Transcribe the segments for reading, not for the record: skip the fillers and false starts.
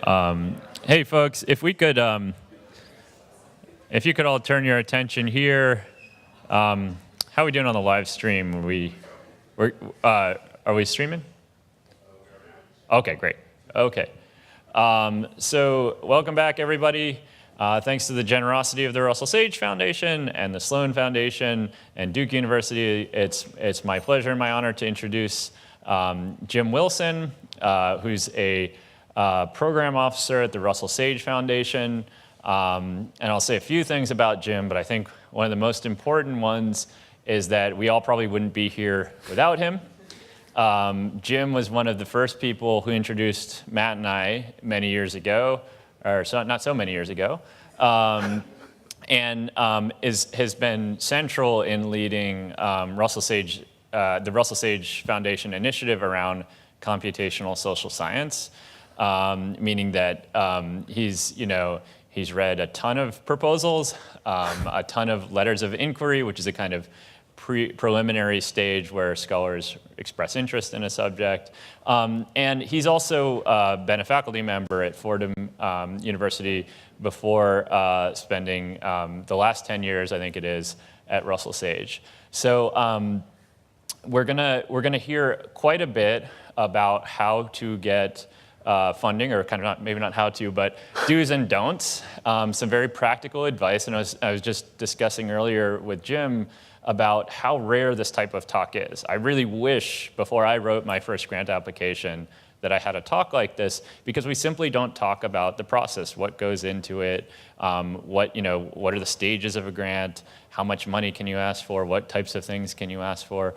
Hey folks, if you could all turn your attention here. How are we doing on the live stream? Are we streaming? Okay, great. Okay. So welcome back, everybody. Thanks to the generosity of the Russell Sage Foundation and the Sloan Foundation and Duke University, it's my pleasure and my honor to introduce Jim Wilson, who's a program officer at the Russell Sage Foundation. And I'll say a few things about Jim, but I think one of the most important ones is that we all probably wouldn't be here without him. Jim was one of the first people who introduced Matt and I many years ago, or not so many years ago, and has been central in leading the Russell Sage Foundation initiative around computational social science, meaning that he's read a ton of proposals, a ton of letters of inquiry, which is a kind of preliminary stage where scholars express interest in a subject. And he's also been a faculty member at Fordham University before spending the last 10 years, I think it is, at Russell Sage. So we're gonna hear quite a bit about how to get funding, or kind of maybe not how to, but do's and don'ts, some very practical advice. And I was just discussing earlier with Jim about how rare this type of talk is. I really wish, before I wrote my first grant application, that I had a talk like this, because we simply don't talk about the process, what goes into it, what are the stages of a grant, how much money can you ask for, what types of things can you ask for.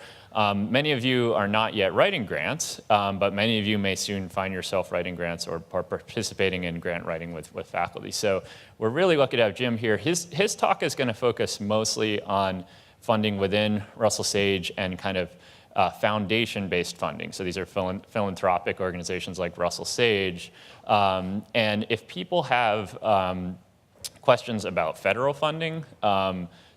Many of you are not yet writing grants, but many of you may soon find yourself writing grants or participating in grant writing with faculty. So we're really lucky to have Jim here. His talk is going to focus mostly on funding within Russell Sage and kind of foundation-based funding. So these are philanthropic organizations like Russell Sage. And if people have questions about federal funding,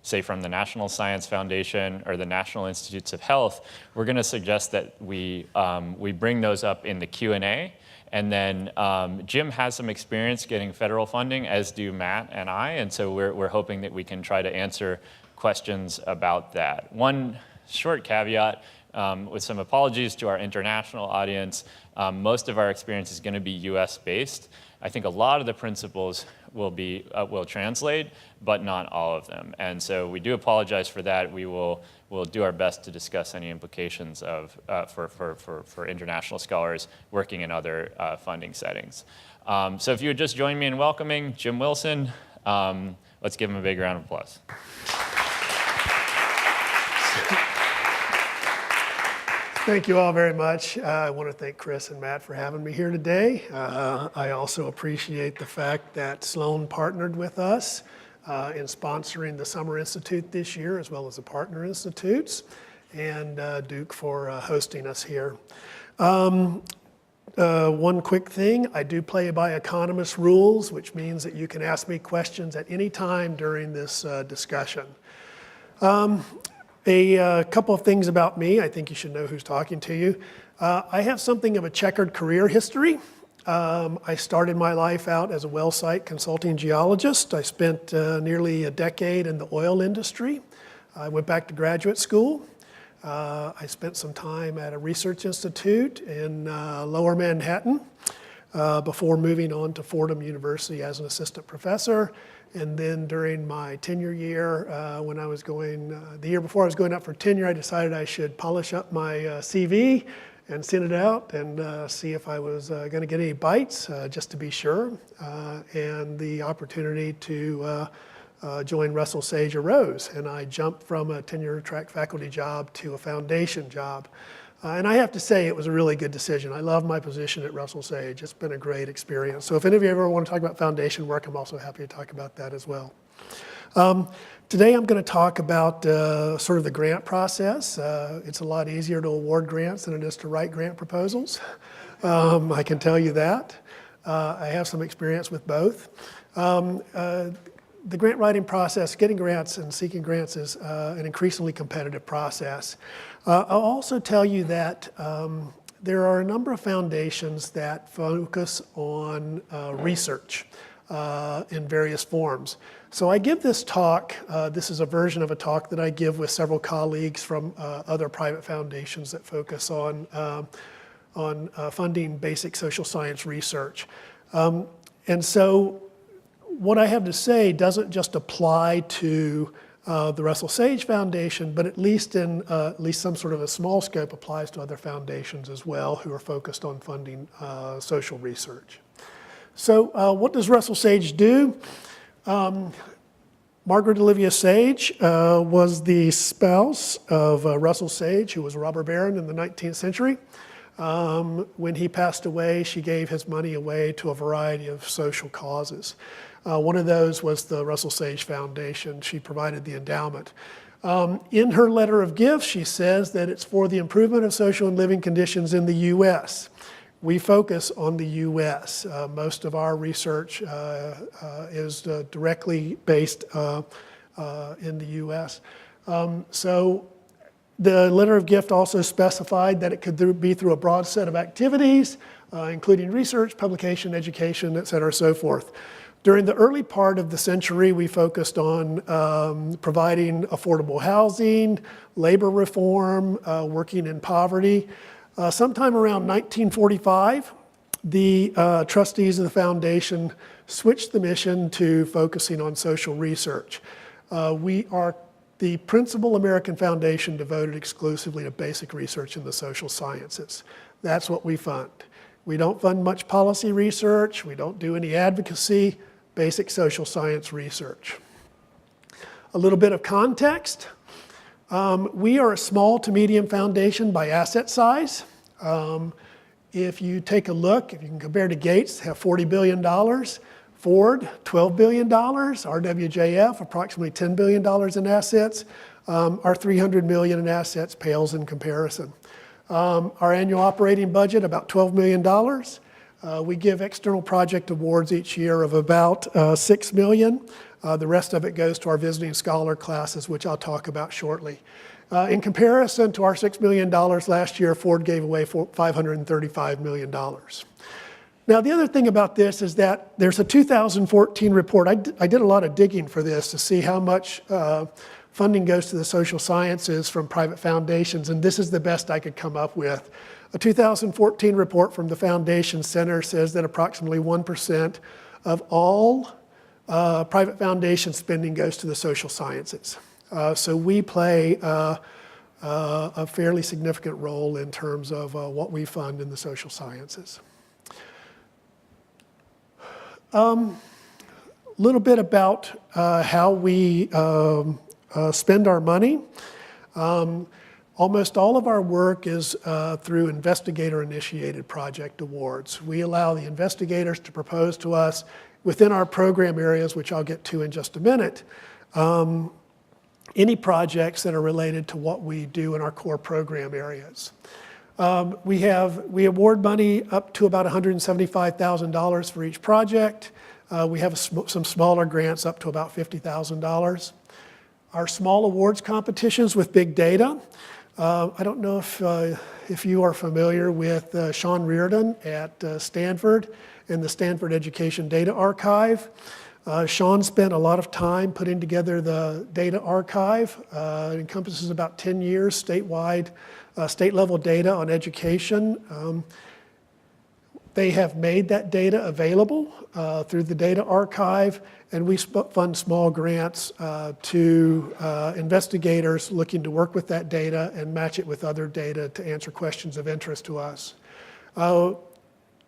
say from the National Science Foundation or the National Institutes of Health, we're going to suggest that we bring those up in the Q&A. And then Jim has some experience getting federal funding, as do Matt and I. And so we're hoping that we can try to answer questions about that. One short caveat, with some apologies to our international audience, most of our experience is going to be US based. I think a lot of the principles will translate, but not all of them. And so we do apologize for that. We'll do our best to discuss any implications for international scholars working in other funding settings. So if you would just join me in welcoming Jim Wilson, let's give him a big round of applause. Thank you all very much. I want to thank Chris and Matt for having me here today. I also appreciate the fact that Sloan partnered with us in sponsoring the Summer Institute this year, as well as the partner institutes, and Duke for hosting us here. One quick thing, I do play by economist rules, which means that you can ask me questions at any time during this discussion. A couple of things about me. I think you should know who's talking to you. I have something of a checkered career history. I started my life out as a well site consulting geologist. I spent nearly a decade in the oil industry. I went back to graduate school. I spent some time at a research institute in Lower Manhattan before moving on to Fordham University as an assistant professor. And then during my tenure year, the year before I was going up for tenure, I decided I should polish up my CV and send it out and see if I was going to get any bites, just to be sure. And the opportunity to join Russell Sage arose, and I jumped from a tenure track faculty job to a foundation job. And I have to say, it was a really good decision. I love my position at Russell Sage. It's been a great experience. So if any of you ever want to talk about foundation work, I'm also happy to talk about that as well. Today I'm going to talk about sort of the grant process. It's a lot easier to award grants than it is to write grant proposals. I can tell you that. I have some experience with both. The grant writing process, getting grants and seeking grants, is an increasingly competitive process. I'll also tell you that there are a number of foundations that focus on research in various forms. So I give this talk, this is a version of a talk that I give with several colleagues from other private foundations that focus on funding basic social science research. And so what I have to say doesn't just apply to the Russell Sage Foundation, but at least in some sort of a small scope applies to other foundations as well who are focused on funding social research. So what does Russell Sage do? Margaret Olivia Sage was the spouse of Russell Sage, who was a robber baron in the 19th century. When he passed away, she gave his money away to a variety of social causes. One of those was the Russell Sage Foundation. She provided the endowment. In her letter of gifts, she says that it's for the improvement of social and living conditions in the U.S. We focus on the U.S. Most of our research is directly based in the U.S. So the letter of gift also specified that it could be through a broad set of activities, including research, publication, education, et cetera, so forth. During the early part of the century, we focused on providing affordable housing, labor reform, working in poverty. Sometime around 1945, the trustees of the foundation switched the mission to focusing on social research. We are the principal American foundation devoted exclusively to basic research in the social sciences. That's what we fund. We don't fund much policy research. We don't do any advocacy, basic social science research. A little bit of context. We are a small to medium foundation by asset size. If you take a look, if you can compare to Gates, have $40 billion, Ford, $12 billion, RWJF, approximately $10 billion in assets. Our $300 million in assets pales in comparison. Our annual operating budget, about $12 million. We give external project awards each year of about $6 million. The rest of it goes to our visiting scholar classes, which I'll talk about shortly. In comparison to our $6 million last year, Ford gave away $535 million. Now, the other thing about this is that there's a 2014 report. I did a lot of digging for this to see how much funding goes to the social sciences from private foundations, and this is the best I could come up with. A 2014 report from the Foundation Center says that approximately 1% of all private foundation spending goes to the social sciences. So we play a fairly significant role in terms of what we fund in the social sciences. Little bit about how we spend our money. Almost all of our work is through investigator-initiated project awards. We allow the investigators to propose to us within our program areas, which I'll get to in just a minute, any projects that are related to what we do in our core program areas. We award money up to about $175,000 for each project. We have some smaller grants up to about $50,000. Our small awards competitions with big data. I don't know if you are familiar with Sean Reardon at Stanford and the Stanford Education Data Archive. Sean spent a lot of time putting together the data archive. It encompasses about 10 years statewide, state-level data on education. They have made that data available through the data archive, and we fund small grants to investigators looking to work with that data and match it with other data to answer questions of interest to us.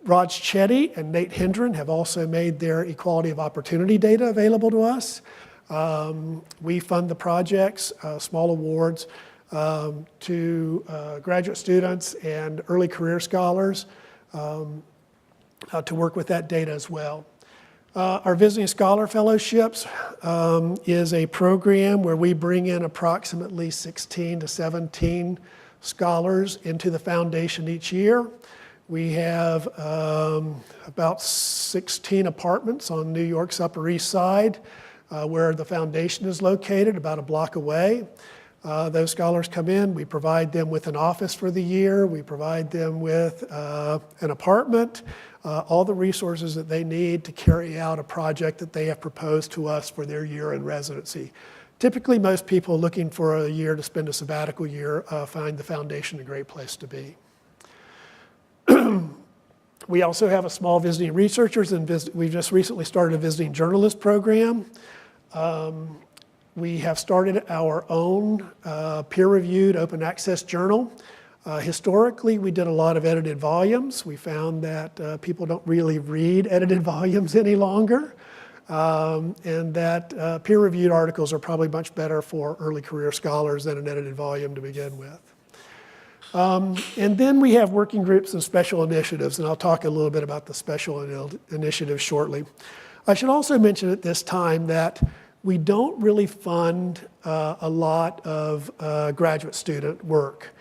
Raj Chetty and Nate Hendren have also made their equality of opportunity data available to us. We fund the projects, small awards, to graduate students and early career scholars to work with that data as well. Our Visiting Scholar Fellowships is a program where we bring in approximately 16 to 17 scholars into the foundation each year. We have about 16 apartments on New York's Upper East Side where the foundation is located, about a block away. Those scholars come in, we provide them with an office for the year, we provide them with an apartment, all the resources that they need to carry out a project that they have proposed to us for their year in residency. Typically, most people looking for a year to spend a sabbatical year find the foundation a great place to be. We also have a small visiting researchers, and we've just recently started a visiting journalist program. We have started our own peer-reviewed open access journal. Historically, we did a lot of edited volumes. We found that people don't really read edited volumes any longer, and that peer-reviewed articles are probably much better for early career scholars than an edited volume to begin with. And then we have working groups and special initiatives, and I'll talk a little bit about the special initiatives shortly. I should also mention at this time that we don't really fund a lot of graduate student work.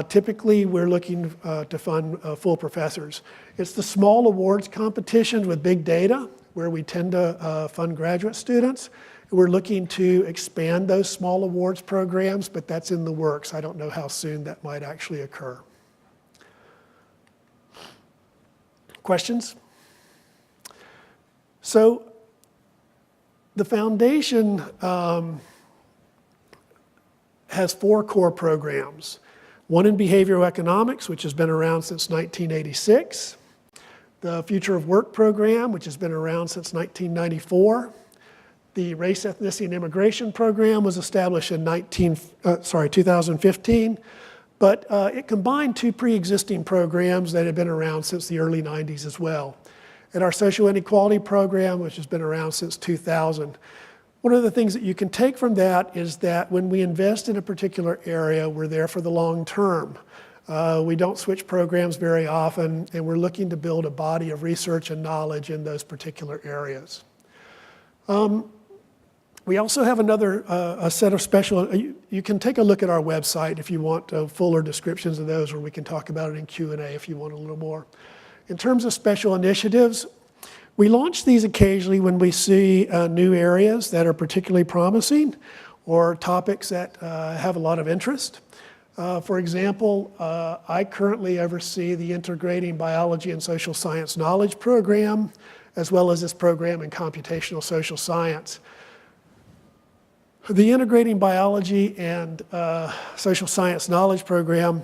Typically, we're looking to fund full professors. It's the small awards competitions with big data where we tend to fund graduate students. We're looking to expand those small awards programs, but that's in the works. I don't know how soon that might actually occur. Questions? So the foundation has 4 core programs. One in behavioral economics, which has been around since 1986. The Future of Work program, which has been around since 1994. The Race, Ethnicity, and Immigration program was established in 2015, but it combined 2 pre-existing programs that had been around since the early 90s as well. And our Social Inequality program, which has been around since 2000. One of the things that you can take from that is that when we invest in a particular area, we're there for the long term. We don't switch programs very often, and we're looking to build a body of research and knowledge in those particular areas. We also have a set of special, you can take a look at our website if you want fuller descriptions of those, or we can talk about it in Q&A if you want a little more. In terms of special initiatives, we launch these occasionally when we see new areas that are particularly promising or topics that have a lot of interest. For example, I currently oversee the Integrating Biology and Social Science Knowledge program, as well as this program in Computational Social Science. The Integrating Biology and Social Science Knowledge program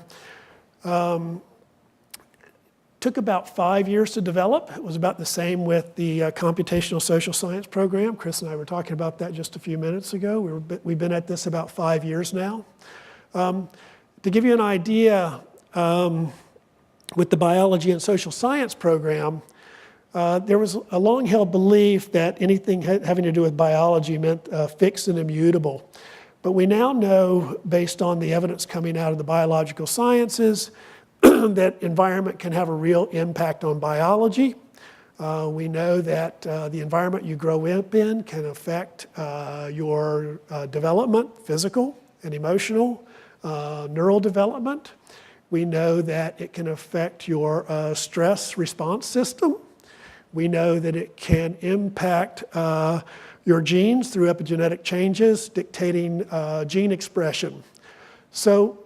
took about 5 years to develop. It was about the same with the Computational Social Science program. Chris and I were talking about that just a few minutes ago. We've been at this about 5 years now. To give you an idea, with the Biology and Social Science program, there was a long-held belief that anything having to do with biology meant fixed and immutable. But we now know, based on the evidence coming out of the biological sciences, that environment can have a real impact on biology. We know that the environment you grow up in can affect your development, physical and emotional, neural development. We know that it can affect your stress response system. We know that it can impact your genes through epigenetic changes, dictating gene expression. So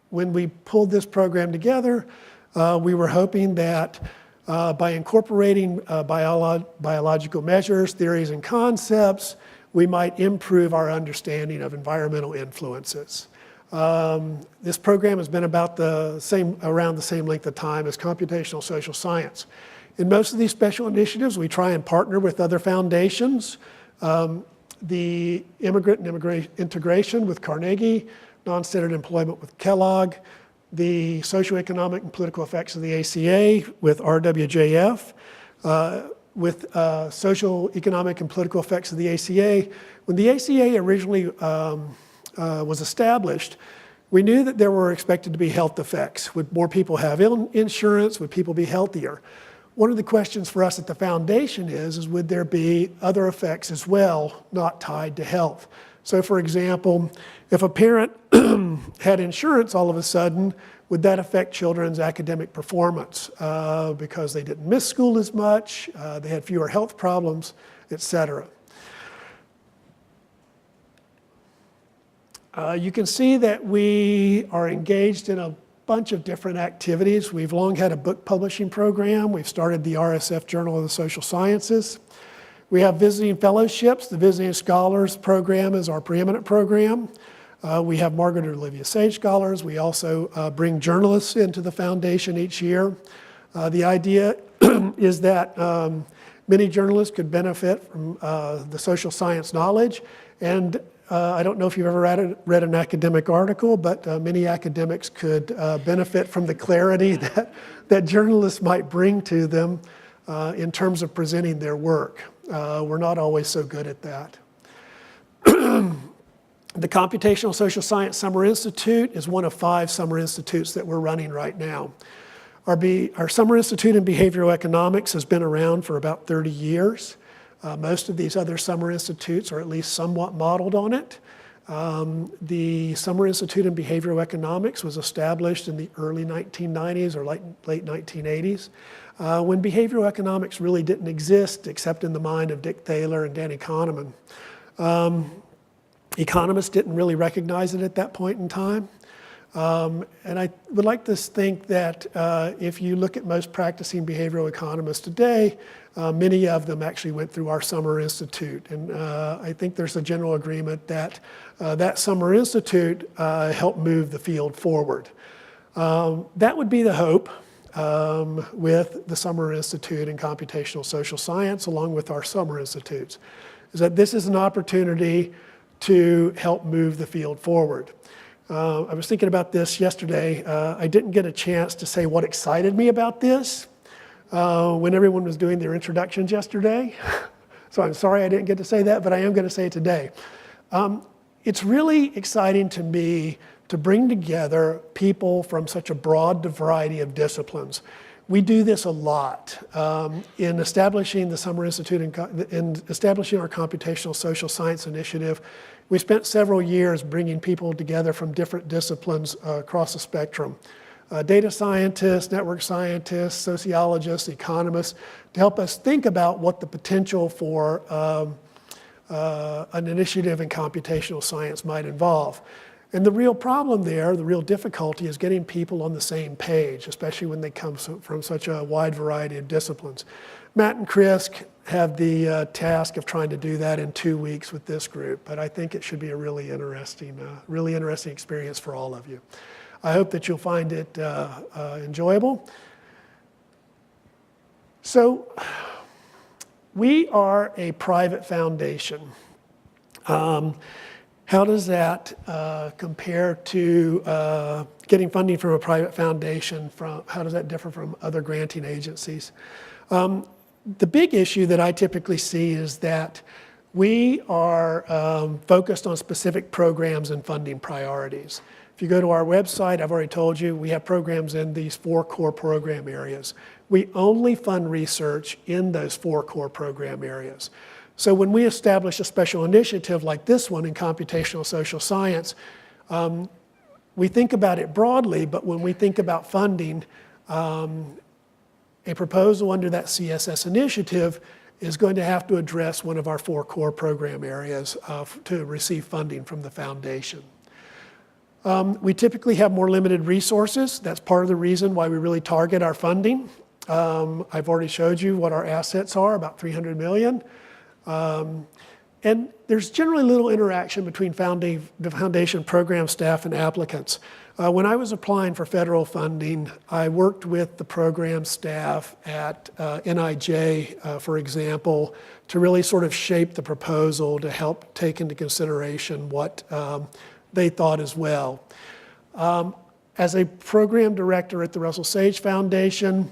when we pulled this program together, we were hoping that by incorporating biological measures, theories, and concepts, we might improve our understanding of environmental influences. This program has been about around the same length of time as computational social science. In most of these special initiatives, we try and partner with other foundations. The Immigrant and Integration with Carnegie, Non-Standard Employment with Kellogg, the Socioeconomic and Political Effects of the ACA with RWJF, with Social, Economic, and Political Effects of the ACA. When the ACA originally was established, we knew that there were expected to be health effects. Would more people have insurance? Would people be healthier? One of the questions for us at the foundation is would there be other effects as well, not tied to health? So for example, if a parent had insurance all of a sudden, would that affect children's academic performance because they didn't miss school as much, they had fewer health problems, et cetera. You can see that we are engaged in a bunch of different activities. We've long had a book publishing program. We've started the RSF Journal of the Social Sciences. We have visiting fellowships. The Visiting Scholars program is our preeminent program. We have Margaret or Olivia Sage Scholars. We also bring journalists into the foundation each year. The idea is that many journalists could benefit from the social science knowledge. And I don't know if you've ever read an academic article, but many academics could benefit from the clarity that journalists might bring to them in terms of presenting their work. We're not always so good at that. The Computational Social Science Summer Institute is one of 5 summer institutes that we're running right now. Our Summer Institute in Behavioral Economics has been around for about 30 years. Most of these other summer institutes are at least somewhat modeled on it. The Summer Institute in Behavioral Economics was established in the early 1990s or late 1980s, when behavioral economics really didn't exist except in the mind of Dick Thaler and Danny Kahneman. Economists didn't really recognize it at that point in time. And I would like to think that if you look at most practicing behavioral economists today, many of them actually went through our Summer Institute. And I think there's a general agreement that that Summer Institute helped move the field forward. That would be the hope with the Summer Institute in Computational Social Science, along with our Summer Institutes, is that this is an opportunity to help move the field forward. I was thinking about this yesterday. I didn't get a chance to say what excited me about this when everyone was doing their introductions yesterday. So I'm sorry I didn't get to say that, but I am going to say it today. It's really exciting to me to bring together people from such a broad variety of disciplines. We do this a lot in establishing the Summer Institute in establishing our Computational Social Science Initiative. We spent several years bringing people together from different disciplines across the spectrum. Data scientists, network scientists, sociologists, economists, to help us think about what the potential for an initiative in computational science might involve. And the real problem there, the real difficulty, is getting people on the same page, especially when they come from such a wide variety of disciplines. Matt and Chris have the task of trying to do that in 2 weeks with this group, but I think it should be a really interesting experience for all of you. I hope that you'll find it enjoyable. So, we are a private foundation. How does that compare to getting funding from a private foundation? How does that differ from other granting agencies? The big issue that I typically see is that we are focused on specific programs and funding priorities. If you go to our website, I've already told you, we have programs in these 4 core program areas. We only fund research in those 4 core program areas. So when we establish a special initiative like this one in computational social science, we think about it broadly, but when we think about funding, a proposal under that CSS initiative is going to have to address one of our 4 core program areas to receive funding from the foundation. We typically have more limited resources. That's part of the reason why we really target our funding. I've already showed you what our assets are, about $300 million. And there's generally little interaction between the foundation program staff and applicants. When I was applying for federal funding, I worked with the program staff at NIJ, for example, to really sort of shape the proposal to help take into consideration what they thought as well. As a program director at the Russell Sage Foundation,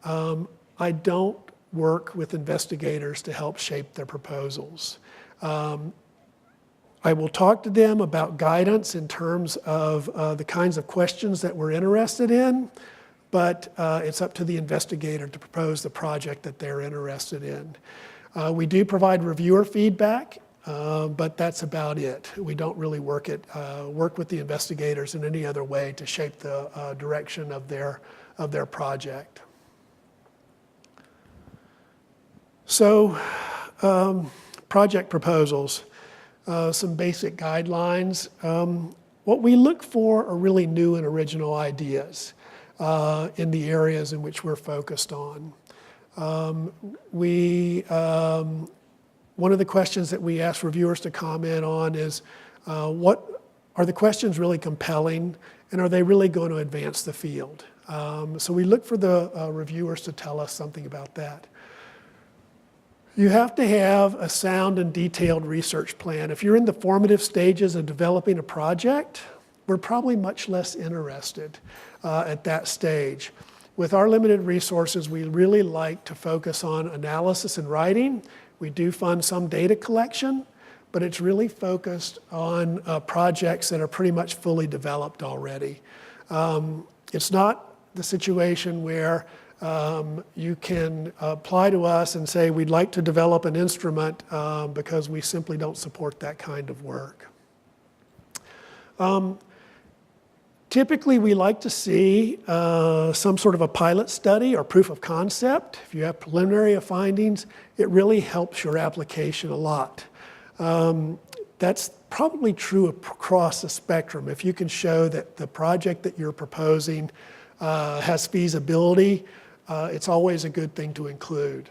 I don't work with investigators to help shape their proposals. I will talk to them about guidance in terms of the kinds of questions that we're interested in, but it's up to the investigator to propose the project that they're interested in. We do provide reviewer feedback, but that's about it. We don't really work with the investigators in any other way to shape the direction of their project. So, project proposals. some basic guidelines. What we look for are really new and original ideas in the areas in which we're focused on. One of the questions that we ask reviewers to comment on is, what are the questions really compelling, and are they really going to advance the field? So we look for the reviewers to tell us something about that. You have to have a sound and detailed research plan. If you're in the formative stages of developing a project, we're probably much less interested at that stage. With our limited resources, we really like to focus on analysis and writing. We do fund some data collection, but it's really focused on projects that are pretty much fully developed already. It's not the situation where you can apply to us and say, we'd like to develop an instrument because we simply don't support that kind of work. Typically, we like to see some sort of a pilot study or proof of concept. If you have preliminary findings, it really helps your application a lot. That's probably true across the spectrum. If you can show that the project that you're proposing has feasibility, it's always a good thing to include.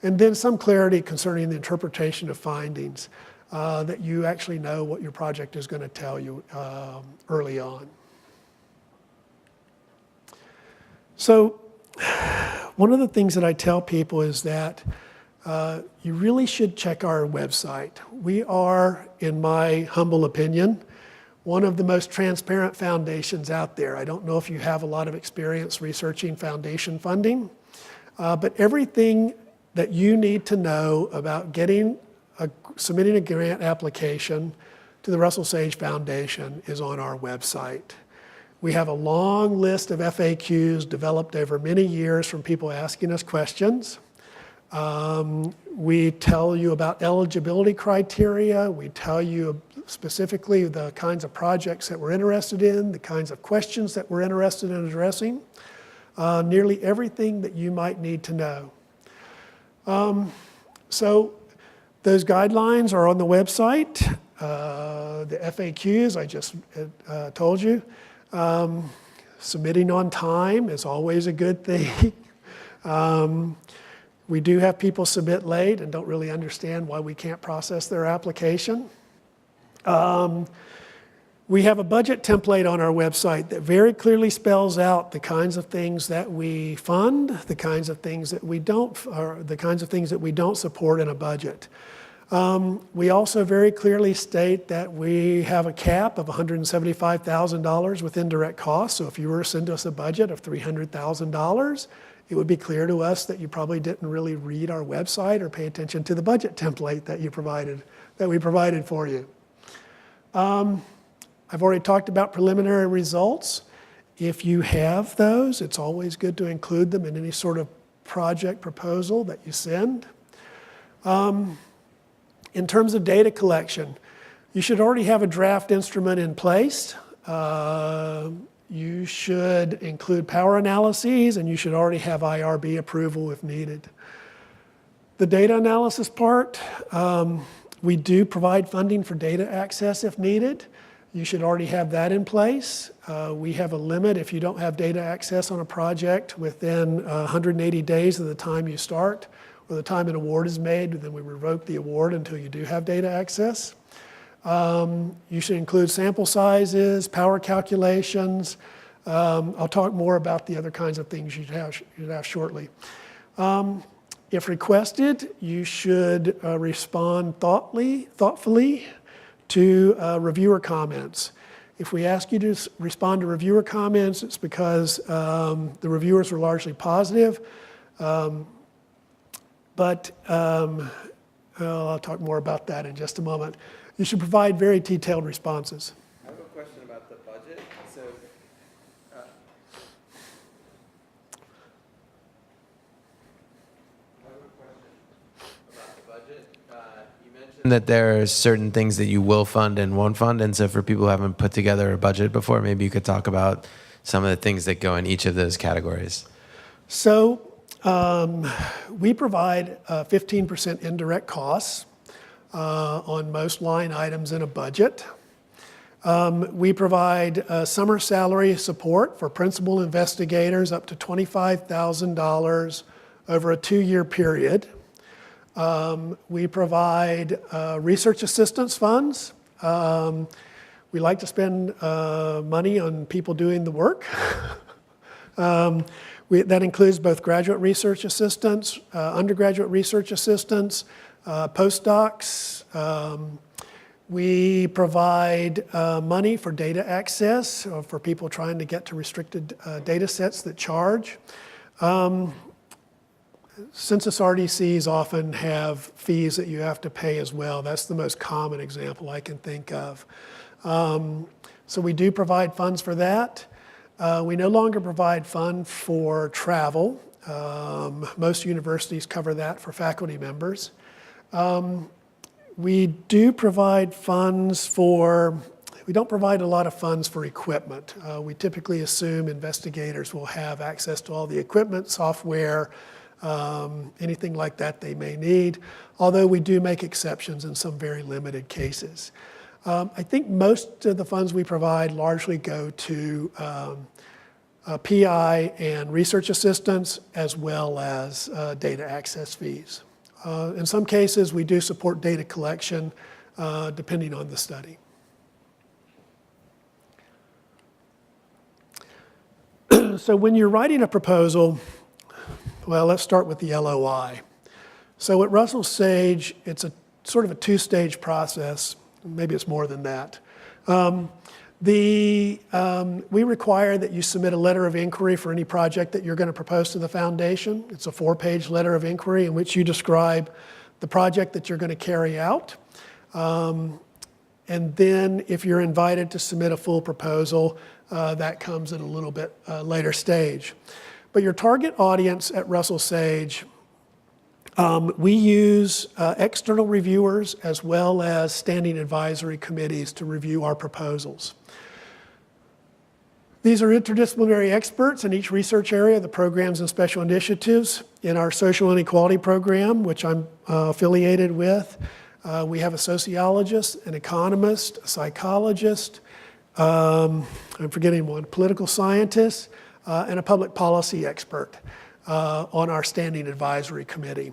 And then some clarity concerning the interpretation of findings, that you actually know what your project is going to tell you early on. So one of the things that I tell people is that you really should check our website. We are, in my humble opinion, one of the most transparent foundations out there. I don't know if you have a lot of experience researching foundation funding, but everything that you need to know about submitting a grant application to the Russell Sage Foundation is on our website. We have a long list of FAQs developed over many years from people asking us questions. We tell you about eligibility criteria. We tell you specifically the kinds of projects that we're interested in, the kinds of questions that we're interested in addressing, nearly everything that you might need to know. So those guidelines are on the website. The FAQs, I just told you. Submitting on time is always a good thing. We do have people submit late and don't really understand why we can't process their application. We have a budget template on our website that very clearly spells out the kinds of things that we fund, the kinds of things that we don't, or the kinds of things that we don't support in a budget. We also very clearly state that we have a cap of $175,000 with indirect costs. So if you were to send us a budget of $300,000, it would be clear to us that you probably didn't really read our website or pay attention to the budget template that we provided for you. I've already talked about preliminary results. If you have those, it's always good to include them in any sort of project proposal that you send. In terms of data collection, you should already have a draft instrument in place. You should include power analyses, and you should already have IRB approval if needed. The data analysis part, we do provide funding for data access if needed. You should already have that in place. We have a limit if you don't have data access on a project within 180 days of the time you start, or the time an award is made, then we revoke the award until you do have data access. You should include sample sizes, power calculations. I'll talk more about the other kinds of things you'd have shortly. If requested, you should respond thoughtfully to reviewer comments. If we ask you to respond to reviewer comments, it's because the reviewers were largely positive. But I'll talk more about that in just a moment. You should provide very detailed responses. I have a question about the budget. So, I have a question about the budget. You mentioned that there are certain things that you will fund and won't fund, and so for people who haven't put together a budget before, maybe you could talk about some of the things that go in each of those categories. So we provide 15% indirect costs. on most line items in a budget. We provide summer salary support for principal investigators up to $25,000 over a 2-year period. We provide research assistance funds. We like to spend money on people doing the work. That includes both graduate research assistants, undergraduate research assistants, postdocs. We provide money for data access for people trying to get to restricted data sets that charge. Census RDCs often have fees that you have to pay as well. That's the most common example I can think of. So we do provide funds for that. We no longer provide funds for travel. Most universities cover that for faculty members. We do provide funds for, we don't provide a lot of funds for equipment. We typically assume investigators will have access to all the equipment, software, anything like that they may need, although we do make exceptions in some very limited cases. I think most of the funds we provide largely go to PI and research assistance, as well as data access fees. In some cases, we do support data collection, depending on the study. So when you're writing a proposal, well, let's start with the LOI. So at Russell Sage, it's a sort of a 2-stage process. Maybe it's more than that. We require that you submit a letter of inquiry for any project that you're going to propose to the foundation. It's a 4-page letter of inquiry in which you describe the project that you're going to carry out. And then if you're invited to submit a full proposal, that comes at a little bit later stage. But your target audience at Russell Sage, we use external reviewers as well as standing advisory committees to review our proposals. These are interdisciplinary experts in each research area, the programs and special initiatives. In our social inequality program, which I'm affiliated with, we have a sociologist, an economist, a psychologist, I'm forgetting one, political scientist, and a public policy expert on our standing advisory committee.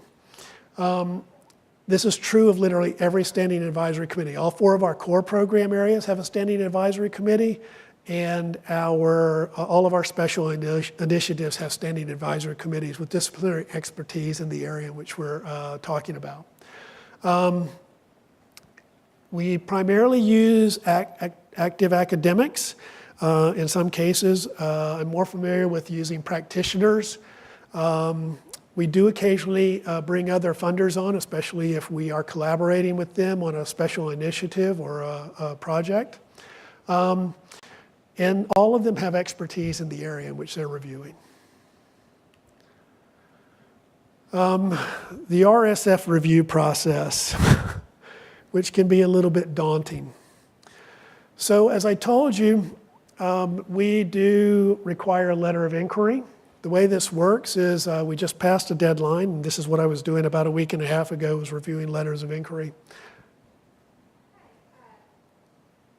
This is true of literally every standing advisory committee. All 4 of our core program areas have a standing advisory committee, and all of our special initiatives have standing advisory committees with disciplinary expertise in the area in which we're talking about. We primarily use active academics. In some cases, I'm more familiar with using practitioners. We do occasionally bring other funders on, especially if we are collaborating with them on a special initiative or a project. And all of them have expertise in the area in which they're reviewing. The RSF review process, which can be a little bit daunting. So as I told you, we do require a letter of inquiry. The way this works is we just passed a deadline, and this is what I was doing about a week and a half ago, was reviewing letters of inquiry.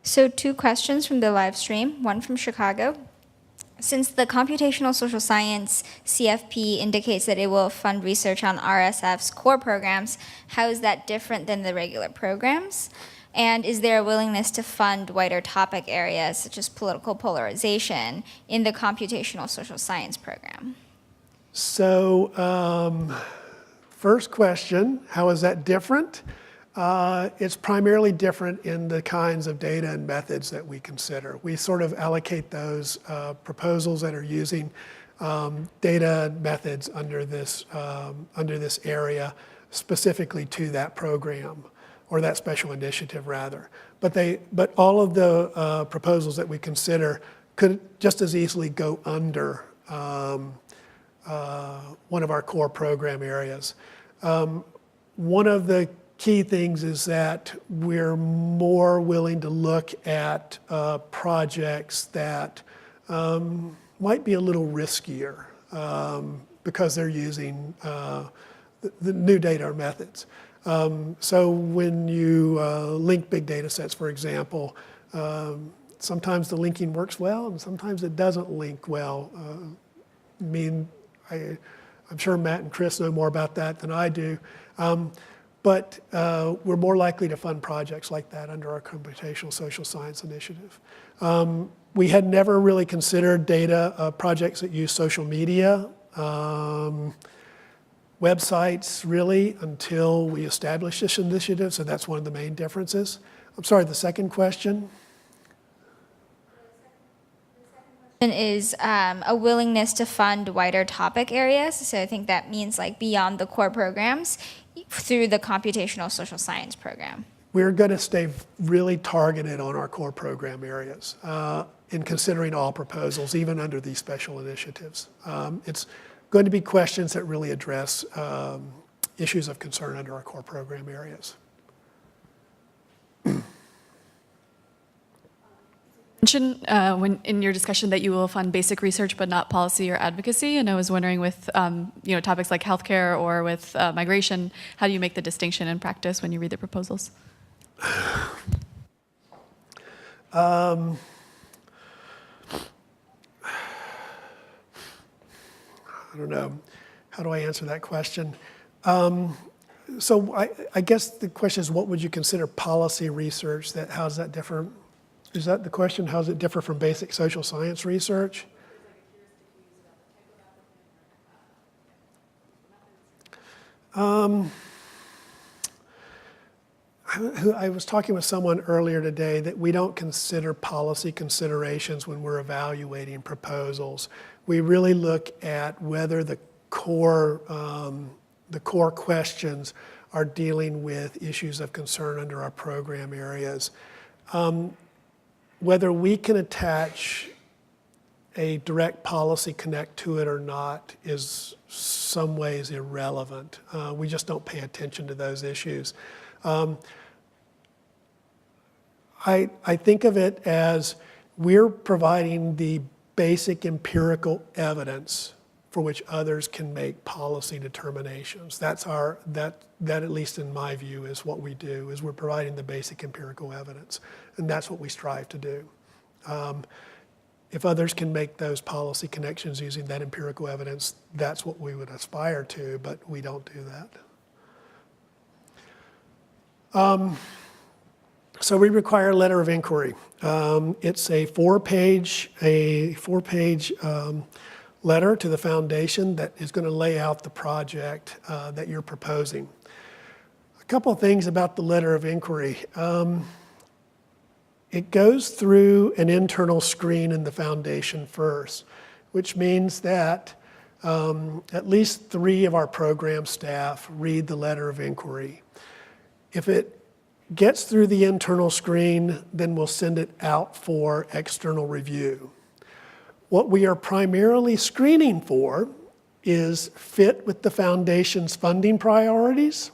So 2 questions from the live stream, one from Chicago. Since the Computational Social Science CFP indicates that it will fund research on RSF's core programs, how is that different than the regular programs? And is there a willingness to fund wider topic areas such as political polarization in the Computational Social Science program? So first question, how is that different? It's primarily different in the kinds of data and methods that we consider. We sort of allocate those proposals that are using data and methods under this area specifically to that program, or that special initiative rather. But all of the proposals that we consider could just as easily go under one of our core program areas. One of the key things is that we're more willing to look at projects that might be a little riskier because they're using the new data or methods. So when you link big data sets, for example, sometimes the linking works well and sometimes it doesn't link well. I'm sure Matt and Chris know more about that than I do. But we're more likely to fund projects like that under our Computational Social Science Initiative. We had never really considered data projects that use social media, websites really, until we established this initiative, so that's one of the main differences. I'm sorry, the second question? Is a willingness to fund wider topic areas. So I think that means like beyond the core programs through the computational social science program. We're going to stay really targeted on our core program areas in considering all proposals, even under these special initiatives. It's going to be questions that really address issues of concern under our core program areas. Mentioned when in your discussion that you will fund basic research but not policy or advocacy, and I was wondering with topics like healthcare or with migration, how do you make the distinction in practice when you read the proposals? I don't know. How do I answer that question? So I guess the question is, what would you consider policy research? How does that differ? Is that the question? How does it differ from basic social science research? I was talking with someone earlier today that we don't consider policy considerations when we're evaluating proposals. We really look at whether the core questions are dealing with issues of concern under our program areas. Whether we can attach a direct policy connect to it or not is some ways irrelevant. We just don't pay attention to those issues. I think of it as we're providing the basic empirical evidence for which others can make policy determinations. That at least in my view is what we do, is we're providing the basic empirical evidence, and that's what we strive to do. If others can make those policy connections using that empirical evidence, that's what we would aspire to, but we don't do that. So we require a letter of inquiry. It's a four-page letter to the foundation that is going to lay out the project that you're proposing. A couple of things about the letter of inquiry. It goes through an internal screen in the foundation first, which means that at least 3 of our program staff read the letter of inquiry. If it gets through the internal screen, then we'll send it out for external review. What we are primarily screening for is fit with the foundation's funding priorities.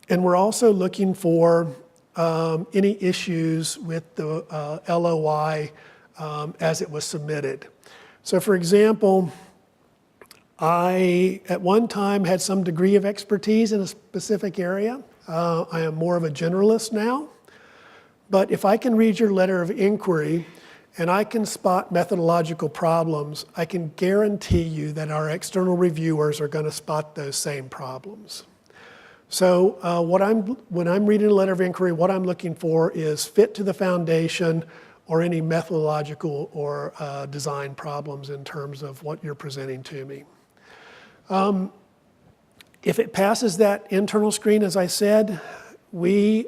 And we're also looking for any issues with the LOI as it was submitted. So for example, I at one time had some degree of expertise in a specific area. I am more of a generalist now. But if I can read your letter of inquiry and I can spot methodological problems, I can guarantee you that our external reviewers are going to spot those same problems. So when I'm reading a letter of inquiry, what I'm looking for is fit to the foundation or any methodological or design problems in terms of what you're presenting to me. If it passes that internal screen, as I said, we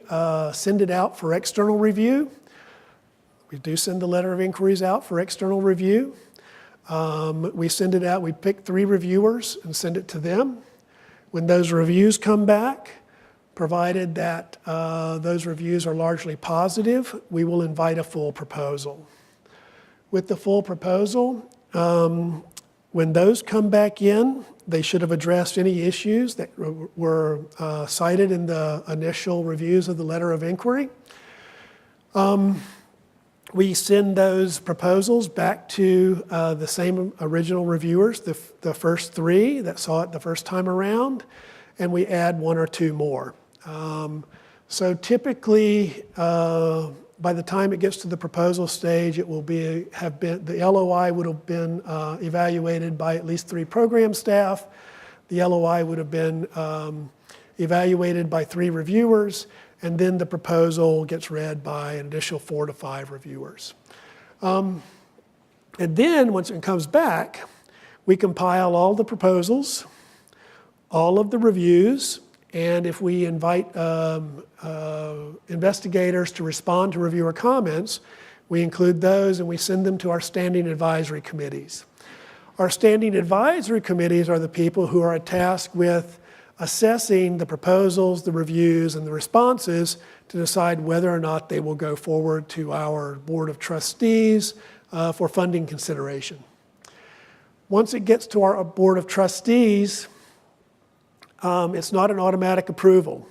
send it out for external review. We do send the letter of inquiries out for external review. We send it out, we pick 3 reviewers and send it to them. When those reviews come back, provided that those reviews are largely positive, we will invite a full proposal. With the full proposal, when those come back in, they should have addressed any issues that were cited in the initial reviews of the letter of inquiry. We send those proposals back to the same original reviewers, the first 3 that saw it the first time around, and we add 1 or 2 more. So typically, by the time it gets to the proposal stage, it will the LOI would have been evaluated by at least 3 program staff. The LOI would have been evaluated by 3 reviewers, and then the proposal gets read by an additional 4 to 5 reviewers. And then once it comes back, we compile all the proposals, all of the reviews, and if we invite investigators to respond to reviewer comments, we include those and we send them to our standing advisory committees. Our standing advisory committees are the people who are tasked with assessing the proposals, the reviews, and the responses to decide whether or not they will go forward to our Board of Trustees for funding consideration. Once it gets to our Board of Trustees, it's not an automatic approval.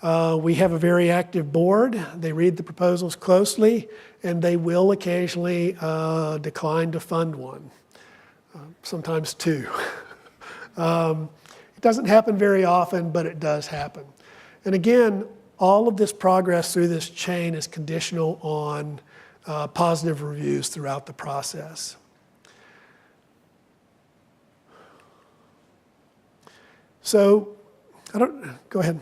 We have a very active board. They read the proposals closely, and they will occasionally decline to fund one, sometimes 2. It doesn't happen very often, but it does happen. And again, all of this progress through this chain is conditional on positive reviews throughout the process. So, go ahead.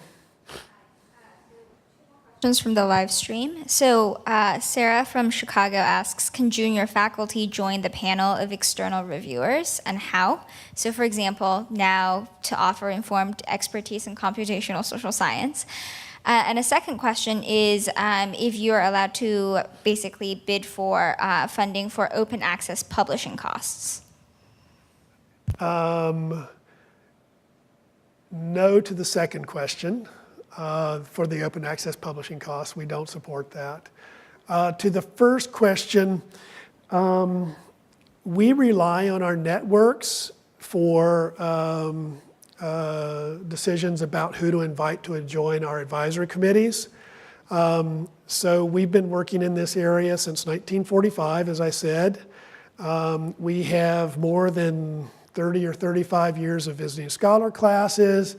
Questions from the live stream. So Sarah from Chicago asks, can junior faculty join the panel of external reviewers, and how? So for example, now to offer informed expertise in computational social science. And a second question is if you're allowed to basically bid for funding for open access publishing costs. No to the second question. For the open access publishing costs, we don't support that. To the first question, we rely on our networks for decisions about who to invite to join our advisory committees. So we've been working in this area since 1945, as I said. We have more than 30 or 35 years of visiting scholar classes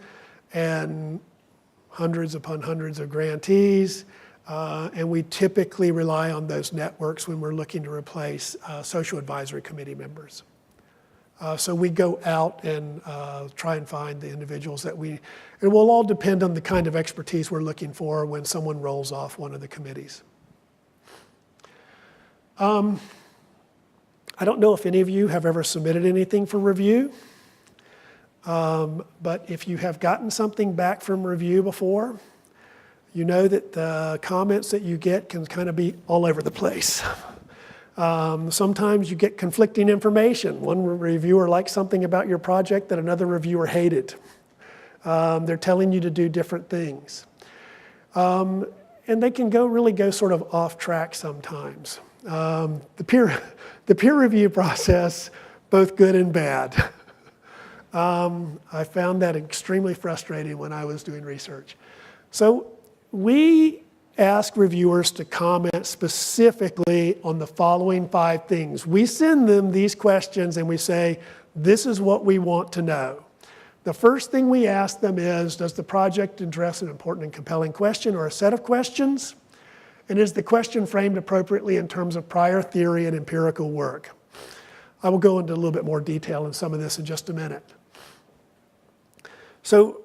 and hundreds upon hundreds of grantees, and we typically rely on those networks when we're looking to replace social advisory committee members. So we go out and try and find the individuals that it will all depend on the kind of expertise we're looking for when someone rolls off one of the committees. I don't know if any of you have ever submitted anything for review. But if you have gotten something back from review before, you know that the comments that you get can kind of be all over the place. Sometimes you get conflicting information. One reviewer likes something about your project that another reviewer hated. They're telling you to do different things. And they can really go sort of off track sometimes. The peer review process, both good and bad. I found that extremely frustrating when I was doing research. So we ask reviewers to comment specifically on the following 5 things. We send them these questions and we say, this is what we want to know. The first thing we ask them is, does the project address an important and compelling question or a set of questions? And is the question framed appropriately in terms of prior theory and empirical work? I will go into a little bit more detail in some of this in just a minute. So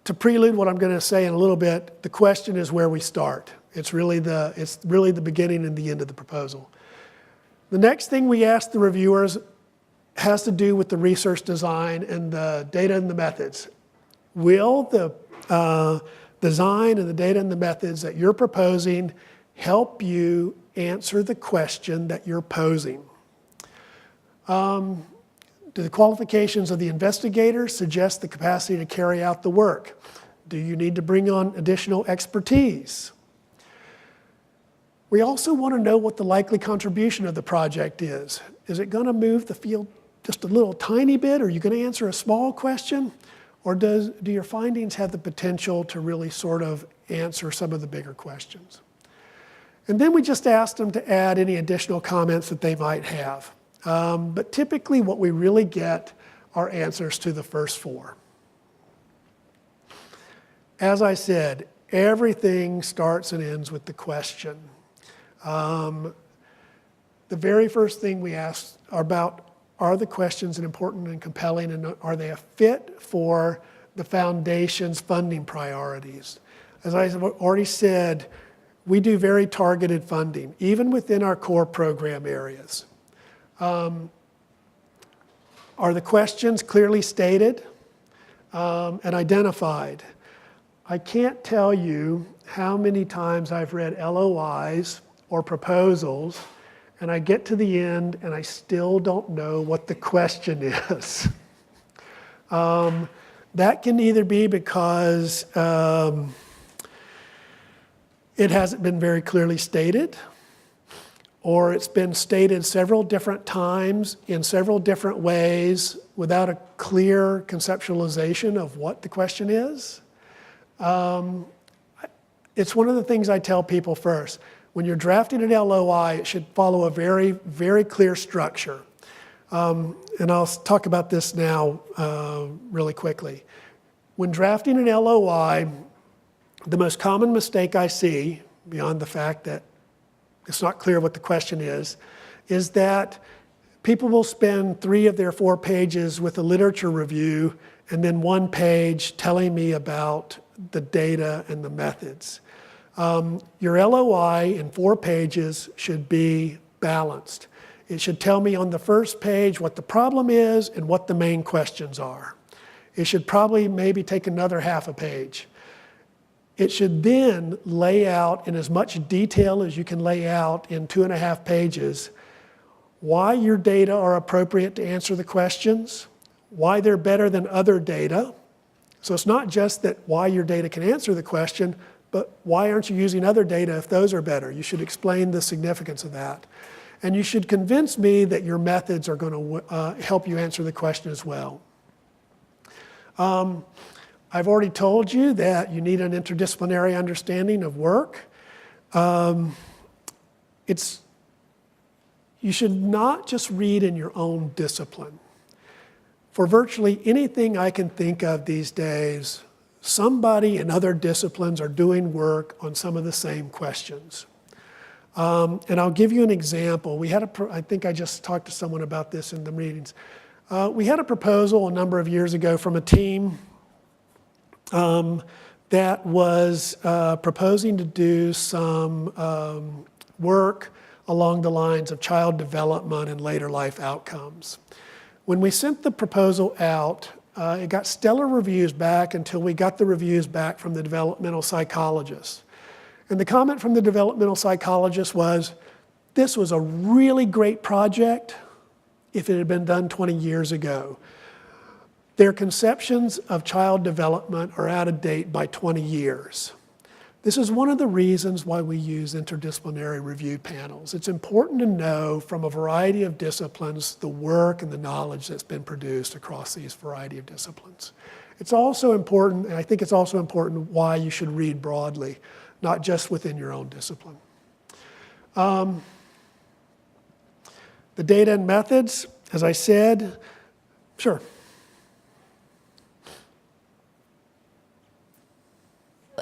to prelude what I'm going to say in a little bit, the question is where we start. It's really the beginning and the end of the proposal. The next thing we ask the reviewers has to do with the research design and the data and the methods. Will the design and the data and the methods that you're proposing help you answer the question that you're posing? Do the qualifications of the investigator suggest the capacity to carry out the work? Do you need to bring on additional expertise? We also want to know what the likely contribution of the project is. Is it going to move the field just a little tiny bit? Are you going to answer a small question? Or do your findings have the potential to really sort of answer some of the bigger questions? And then we just ask them to add any additional comments that they might have. But typically what we really get are answers to the first 4. as I said, everything starts and ends with the question. The very first thing we ask about, are the questions important and compelling, and are they a fit for the foundation's funding priorities? As I have already said, we do very targeted funding, even within our core program areas. Are the questions clearly stated and identified? I can't tell you how many times I've read LOIs or proposals, and I get to the end and I still don't know what the question is. That can either be because it hasn't been very clearly stated, or it's been stated several different times in several different ways without a clear conceptualization of what the question is. It's one of the things I tell people first. When you're drafting an LOI, it should follow a very, very clear structure. And I'll talk about this now really quickly. When drafting an LOI, the most common mistake I see, beyond the fact that it's not clear what the question is that people will spend 3 of their 4 pages with a literature review and then 1 page telling me about the data and the methods. Your LOI in 4 pages should be balanced. It should tell me on the first page what the problem is and what the main questions are. It should probably maybe take another half a page. It should then lay out in as much detail as you can lay out in 2.5 pages why your data are appropriate to answer the questions, why they're better than other data. So it's not just that why your data can answer the question, but why aren't you using other data if those are better? You should explain the significance of that. And you should convince me that your methods are going to help you answer the question as well. I've already told you that you need an interdisciplinary understanding of work. You should not just read in your own discipline. For virtually anything I can think of these days, somebody in other disciplines are doing work on some of the same questions. And I'll give you an example. I think I just talked to someone about this in the meetings. We had a proposal a number of years ago from a team that was proposing to do some work along the lines of child development and later life outcomes. When we sent the proposal out, it got stellar reviews back until we got the reviews back from the developmental psychologist. And the comment from the developmental psychologist was, this was a really great project if it had been done 20 years ago. Their conceptions of child development are out of date by 20 years. This is one of the reasons why we use interdisciplinary review panels. It's important to know from a variety of disciplines the work and the knowledge that's been produced across these variety of disciplines. It's also important, and I think it's also important why you should read broadly, not just within your own discipline. The data and methods, as I said, sure.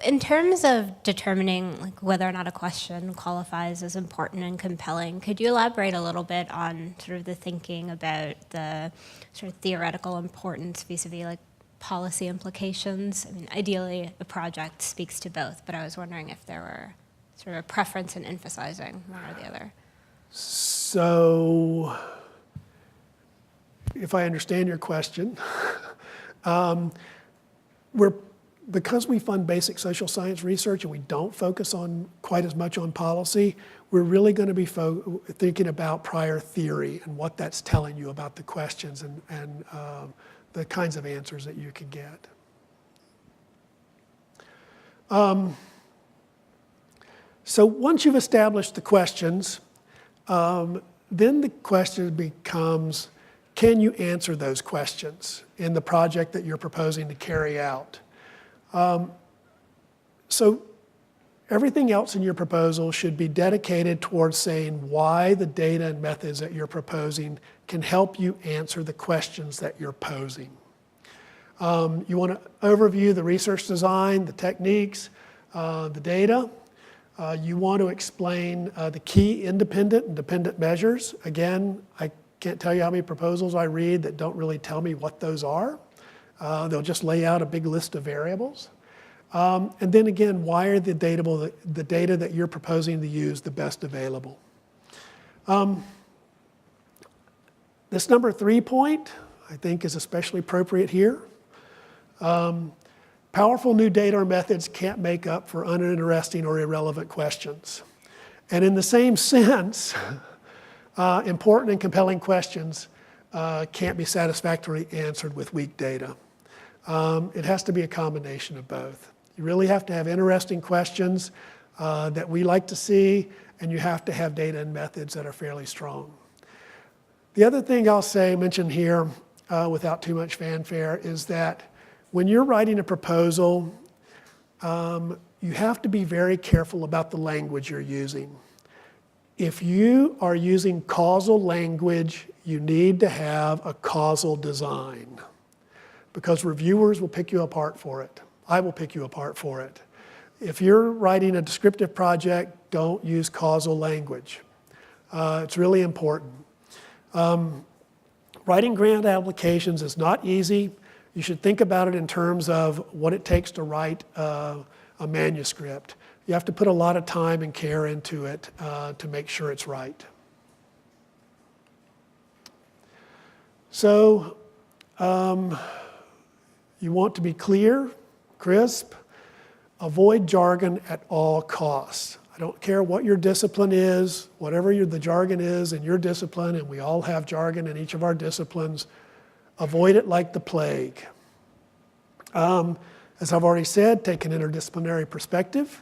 In terms of determining whether or not a question qualifies as important and compelling, could you elaborate a little bit on sort of the thinking about the sort of theoretical importance vis-a-vis policy implications? I mean, ideally, a project speaks to both, but I was wondering if there were sort of a preference in emphasizing one or the other. So, if I understand your question, because we fund basic social science research and we don't focus on quite as much on policy, we're really going to be thinking about prior theory and what that's telling you about the questions and the kinds of answers that you can get. So once you've established the questions, then the question becomes, can you answer those questions in the project that you're proposing to carry out? So everything else in your proposal should be dedicated towards saying why the data and methods that you're proposing can help you answer the questions that you're posing. You want to overview the research design, the techniques, the data. You want to explain the key independent and dependent measures. Again, I can't tell you how many proposals I read that don't really tell me what those are. They'll just lay out a big list of variables. And then again, why are the data that you're proposing to use the best available? This number 3 point, I think, is especially appropriate here. Powerful new data or methods can't make up for uninteresting or irrelevant questions. And in the same sense, important and compelling questions can't be satisfactorily answered with weak data. It has to be a combination of both. You really have to have interesting questions that we like to see, and you have to have data and methods that are fairly strong. The other thing I'll mention here, without too much fanfare, is that when you're writing a proposal, you have to be very careful about the language you're using. If you are using causal language, you need to have a causal design, because reviewers will pick you apart for it. I will pick you apart for it. If you're writing a descriptive project, don't use causal language. It's really important. Writing grant applications is not easy. You should think about it in terms of what it takes to write a manuscript. You have to put a lot of time and care into it to make sure it's right. So you want to be clear, crisp, avoid jargon at all costs. I don't care what your discipline is, whatever the jargon is in your discipline, and we all have jargon in each of our disciplines, avoid it like the plague. As I've already said, take an interdisciplinary perspective.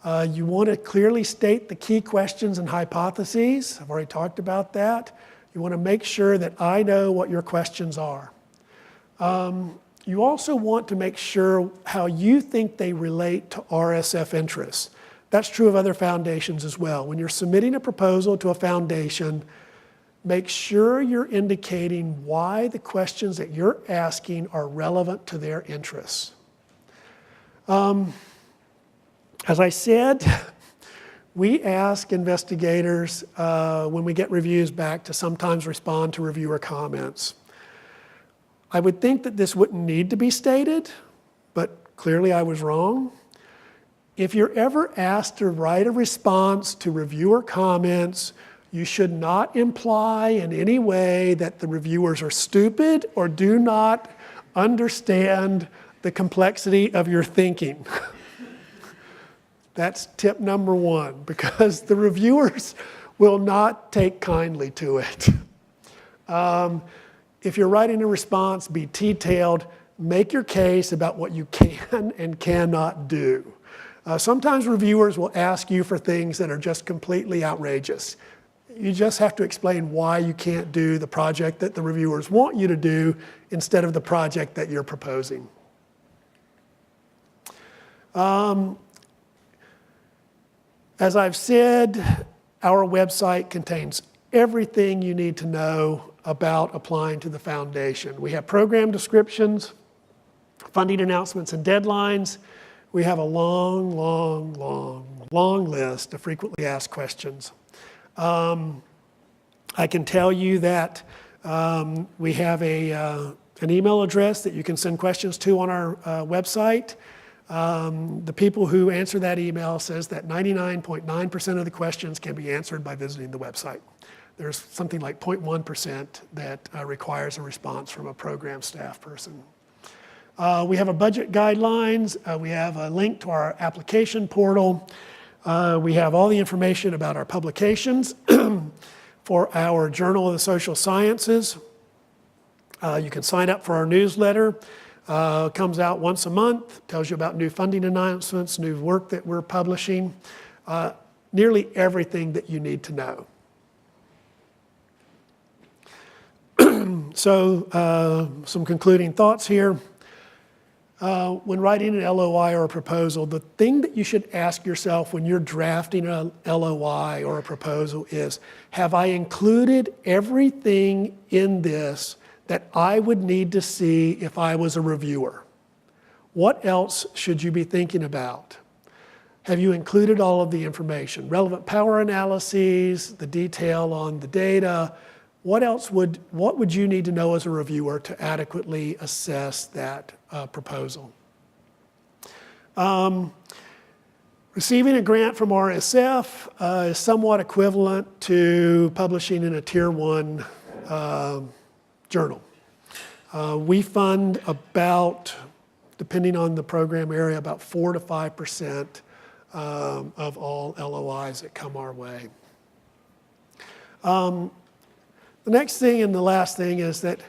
You want to clearly state the key questions and hypotheses. I've already talked about that. You want to make sure that I know what your questions are. You also want to make sure how you think they relate to RSF interests. That's true of other foundations as well. When you're submitting a proposal to a foundation, make sure you're indicating why the questions that you're asking are relevant to their interests. As I said, we ask investigators when we get reviews back to sometimes respond to reviewer comments. I would think that this wouldn't need to be stated, but clearly I was wrong. If you're ever asked to write a response to reviewer comments, you should not imply in any way that the reviewers are stupid or do not understand the complexity of your thinking. That's tip number 1, because the reviewers will not take kindly to it. If you're writing a response, be detailed, make your case about what you can and cannot do. Sometimes reviewers will ask you for things that are just completely outrageous. You just have to explain why you can't do the project that the reviewers want you to do instead of the project that you're proposing. As I've said, our website contains everything you need to know about applying to the foundation. We have program descriptions, funding announcements and deadlines. We have a long list of frequently asked questions. I can tell you that we have an email address that you can send questions to on our website. The people who answer that email says that 99.9% of the questions can be answered by visiting the website. There's something like 0.1% that requires a response from a program staff person. We have a budget guidelines. We have a link to our application portal. We have all the information about our publications for our Journal of the Social Sciences. You can sign up for our newsletter. It comes out once a month, tells you about new funding announcements, new work that we're publishing, nearly everything that you need to know. So some concluding thoughts here. When writing an LOI or a proposal, the thing that you should ask yourself when you're drafting a LOI or a proposal is, have I included everything in this that I would need to see if I was a reviewer? What else should you be thinking about? Have you included all of the information? Relevant power analyses, the detail on the data. What would you need to know as a reviewer to adequately assess that proposal? Receiving a grant from RSF is somewhat equivalent to publishing in a Tier 1 journal. We fund about, depending on the program area, about 4 to 5% of all LOIs that come our way. The next thing and the last thing is that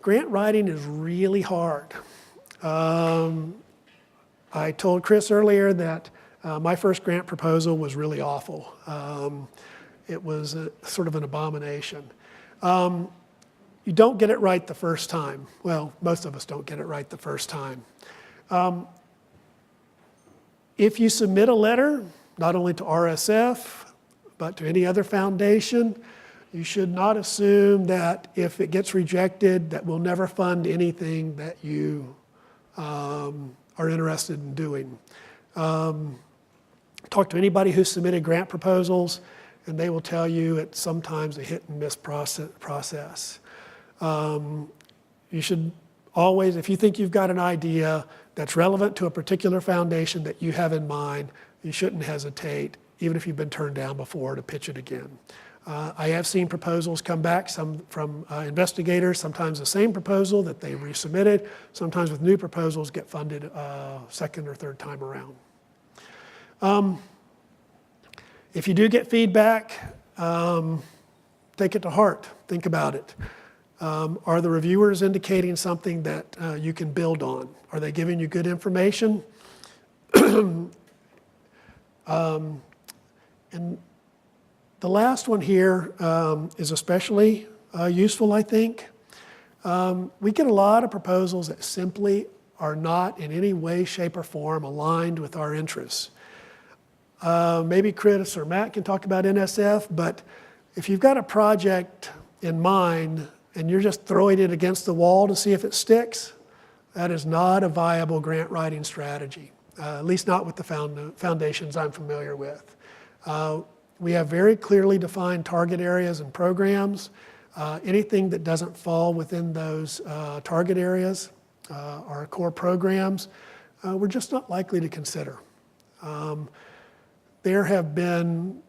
grant writing is really hard. I told Chris earlier that my first grant proposal was really awful. It was sort of an abomination. You don't get it right the first time. Well, most of us don't get it right the first time. If you submit a letter, not only to RSF, but to any other foundation, you should not assume that if it gets rejected, that we'll never fund anything that you are interested in doing. Talk to anybody who's submitted grant proposals, and they will tell you it's sometimes a hit and miss process. You should always, if you think you've got an idea that's relevant to a particular foundation that you have in mind, you shouldn't hesitate, even if you've been turned down before, to pitch it again. I have seen proposals come back, some from investigators, sometimes the same proposal that they resubmitted, sometimes with new proposals get funded second or third time around. If you do get feedback, take it to heart, think about it. Are the reviewers indicating something that you can build on? Are they giving you good information? And the last one here is especially useful, I think. We get a lot of proposals that simply are not in any way, shape, or form aligned with our interests. Maybe Chris or Matt can talk about NSF, but if you've got a project in mind and you're just throwing it against the wall to see if it sticks, that is not a viable grant writing strategy, at least not with the foundations I'm familiar with. We have very clearly defined target areas and programs. Anything that doesn't fall within those target areas, our core programs, we're just not likely to consider. There have been,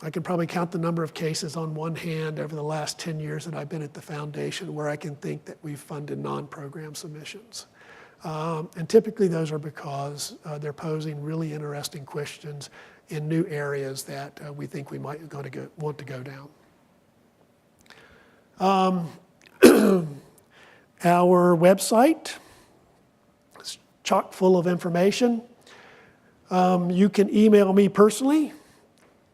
I could probably count the number of cases on one hand over the last 10 years that I've been at the foundation where I can think that we've funded non-program submissions. And typically those are because they're posing really interesting questions in new areas that we think we might want to go down. Our website is chock full of information. You can email me personally,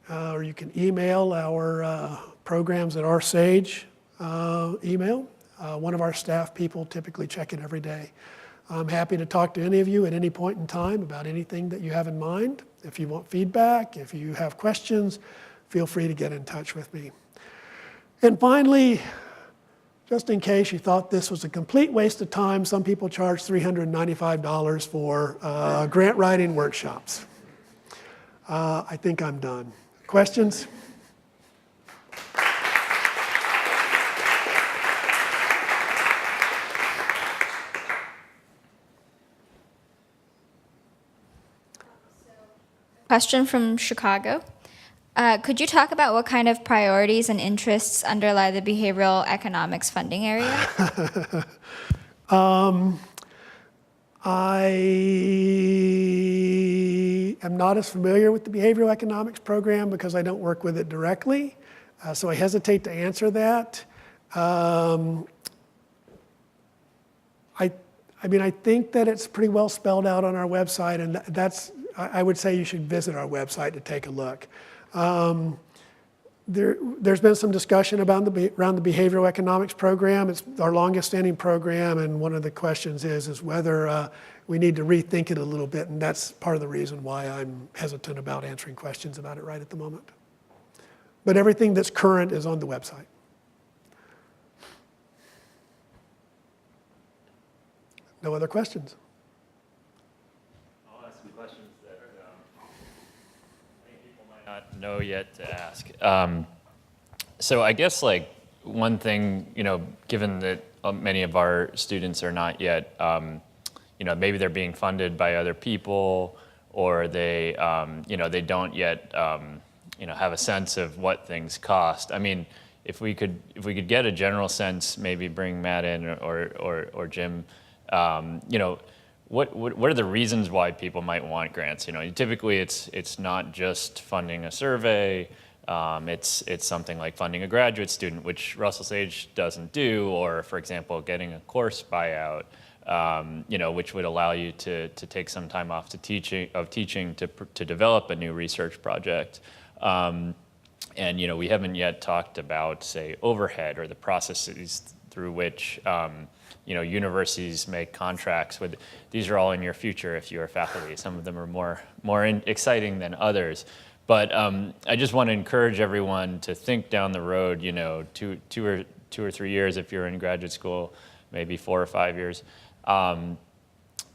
or you can email our programs at our SAGE email. One of our staff people typically check it every day. I'm happy to talk to any of you at any point in time about anything that you have in mind. If you want feedback, if you have questions, feel free to get in touch with me. And finally, just in case you thought this was a complete waste of time, some people charge $395 for grant writing workshops. I think I'm done. Questions? Question from Chicago. Could you talk about what kind of priorities and interests underlie the behavioral economics funding area? I am not as familiar with the behavioral economics program because I don't work with it directly, so I hesitate to answer that. I think that it's pretty well spelled out on our website, and I would say you should visit our website to take a look. There's been some discussion around the behavioral economics program. It's our longest standing program, and one of the questions is whether we need to rethink it a little bit, and that's part of the reason why I'm hesitant about answering questions about it right at the moment. But everything that's current is on the website. No other questions? I'll ask some questions that I think people might not know yet to ask. So I guess like one thing, given that many of our students are not yet, maybe they're being funded by other people, or they, they don't yet, have a sense of what things cost. I mean, if we could get a general sense, maybe bring Matt in or Jim, what are the reasons why people might want grants? Typically it's not just funding a survey. It's something like funding a graduate student, which Russell Sage doesn't do, or for example, getting a course buyout, which would allow you to take some time off teaching to develop a new research project. And we haven't yet talked about, say, overhead or the processes through which universities make contracts with. These are all in your future if you are faculty. Some of them are more exciting than others. But I just want to encourage everyone to think down the road, 2 or 3 years if you're in graduate school, maybe 4 or 5 years. And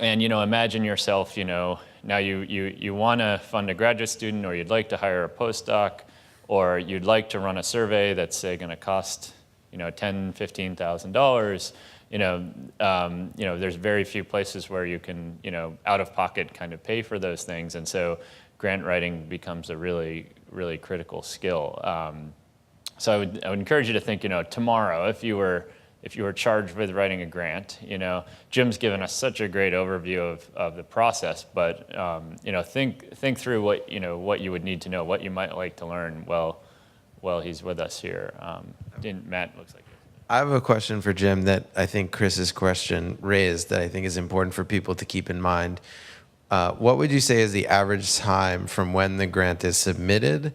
imagine yourself, now you want to fund a graduate student, or you'd like to hire a postdoc, or you'd like to run a survey that's, say, going to cost, $10,000, $15,000. There's very few places where you can, out of pocket kind of pay for those things, and so grant writing becomes a really, really critical skill. So I would encourage you to think, tomorrow, if you were charged with writing a grant, Jim's given us such a great overview of the process, but think through what you would need to know, what you might like to learn while he's with us here. Matt looks like. I have a question for Jim that I think Chris's question raised that I think is important for people to keep in mind. What would you say is the average time from when the grant is submitted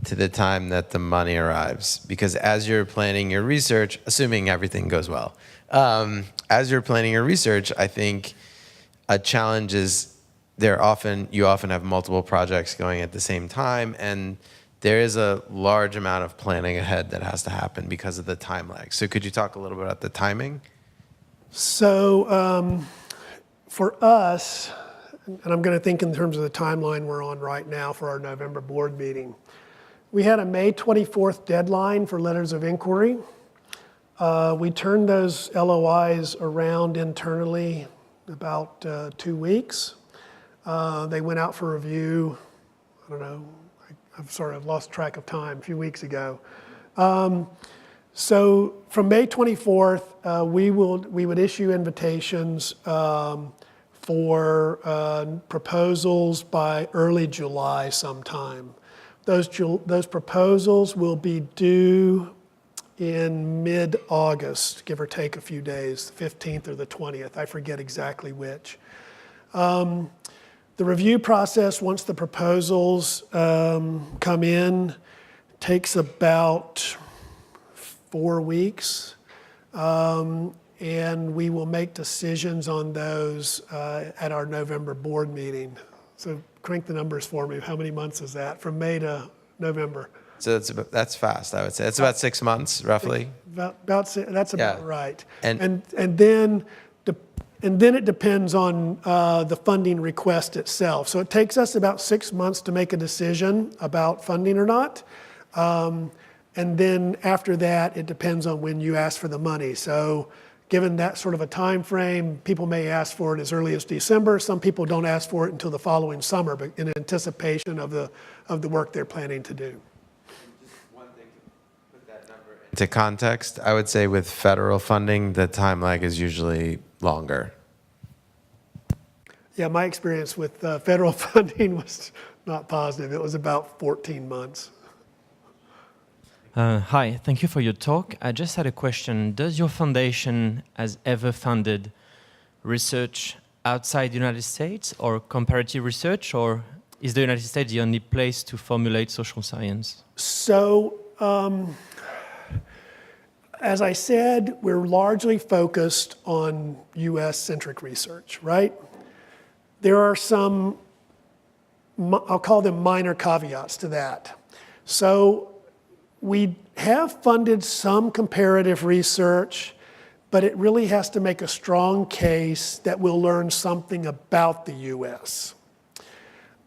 to the time that the money arrives? Because as you're planning your research, assuming everything goes well, as you're planning your research, I think a challenge is you often have multiple projects going at the same time, and there is a large amount of planning ahead that has to happen because of the time lag. So could you talk a little bit about the timing? So for us, and I'm going to think in terms of the timeline we're on right now for our November board meeting. We had a May 24th deadline for letters of inquiry. We turned those LOIs around internally about 2 weeks. They went out for review, I don't know, I've lost track of time, a few weeks ago. So from May 24th, we would issue invitations for proposals by early July sometime. Those proposals will be due in mid-August, give or take a few days, the 15th or the 20th, I forget exactly which. The review process, once the proposals come in, takes about 4 weeks. And we will make decisions on those at our November board meeting. So crank the numbers for me. How many months is that, from May to November? So that's fast, I would say. It's about 6 months, roughly. That's about right. And then it depends on the funding request itself. So it takes us about 6 months to make a decision about funding or not. And then after that, it depends on when you ask for the money. So given that sort of a time frame, people may ask for it as early as December. Some people don't ask for it until the following summer, but in anticipation of the work they're planning to do. Just one thing to put that number into context, I would say with federal funding, the time lag is usually longer. Yeah, my experience with federal funding was not positive. It was about 14 months. Hi, thank you for your talk. I just had a question. Does your foundation has ever funded research outside the United States or comparative research, or is the United States the only place to formulate social science? So, as I said, we're largely focused on US-centric research, right? There are some, I'll call them minor caveats to that. So we have funded some comparative research, but it really has to make a strong case that we'll learn something about the US.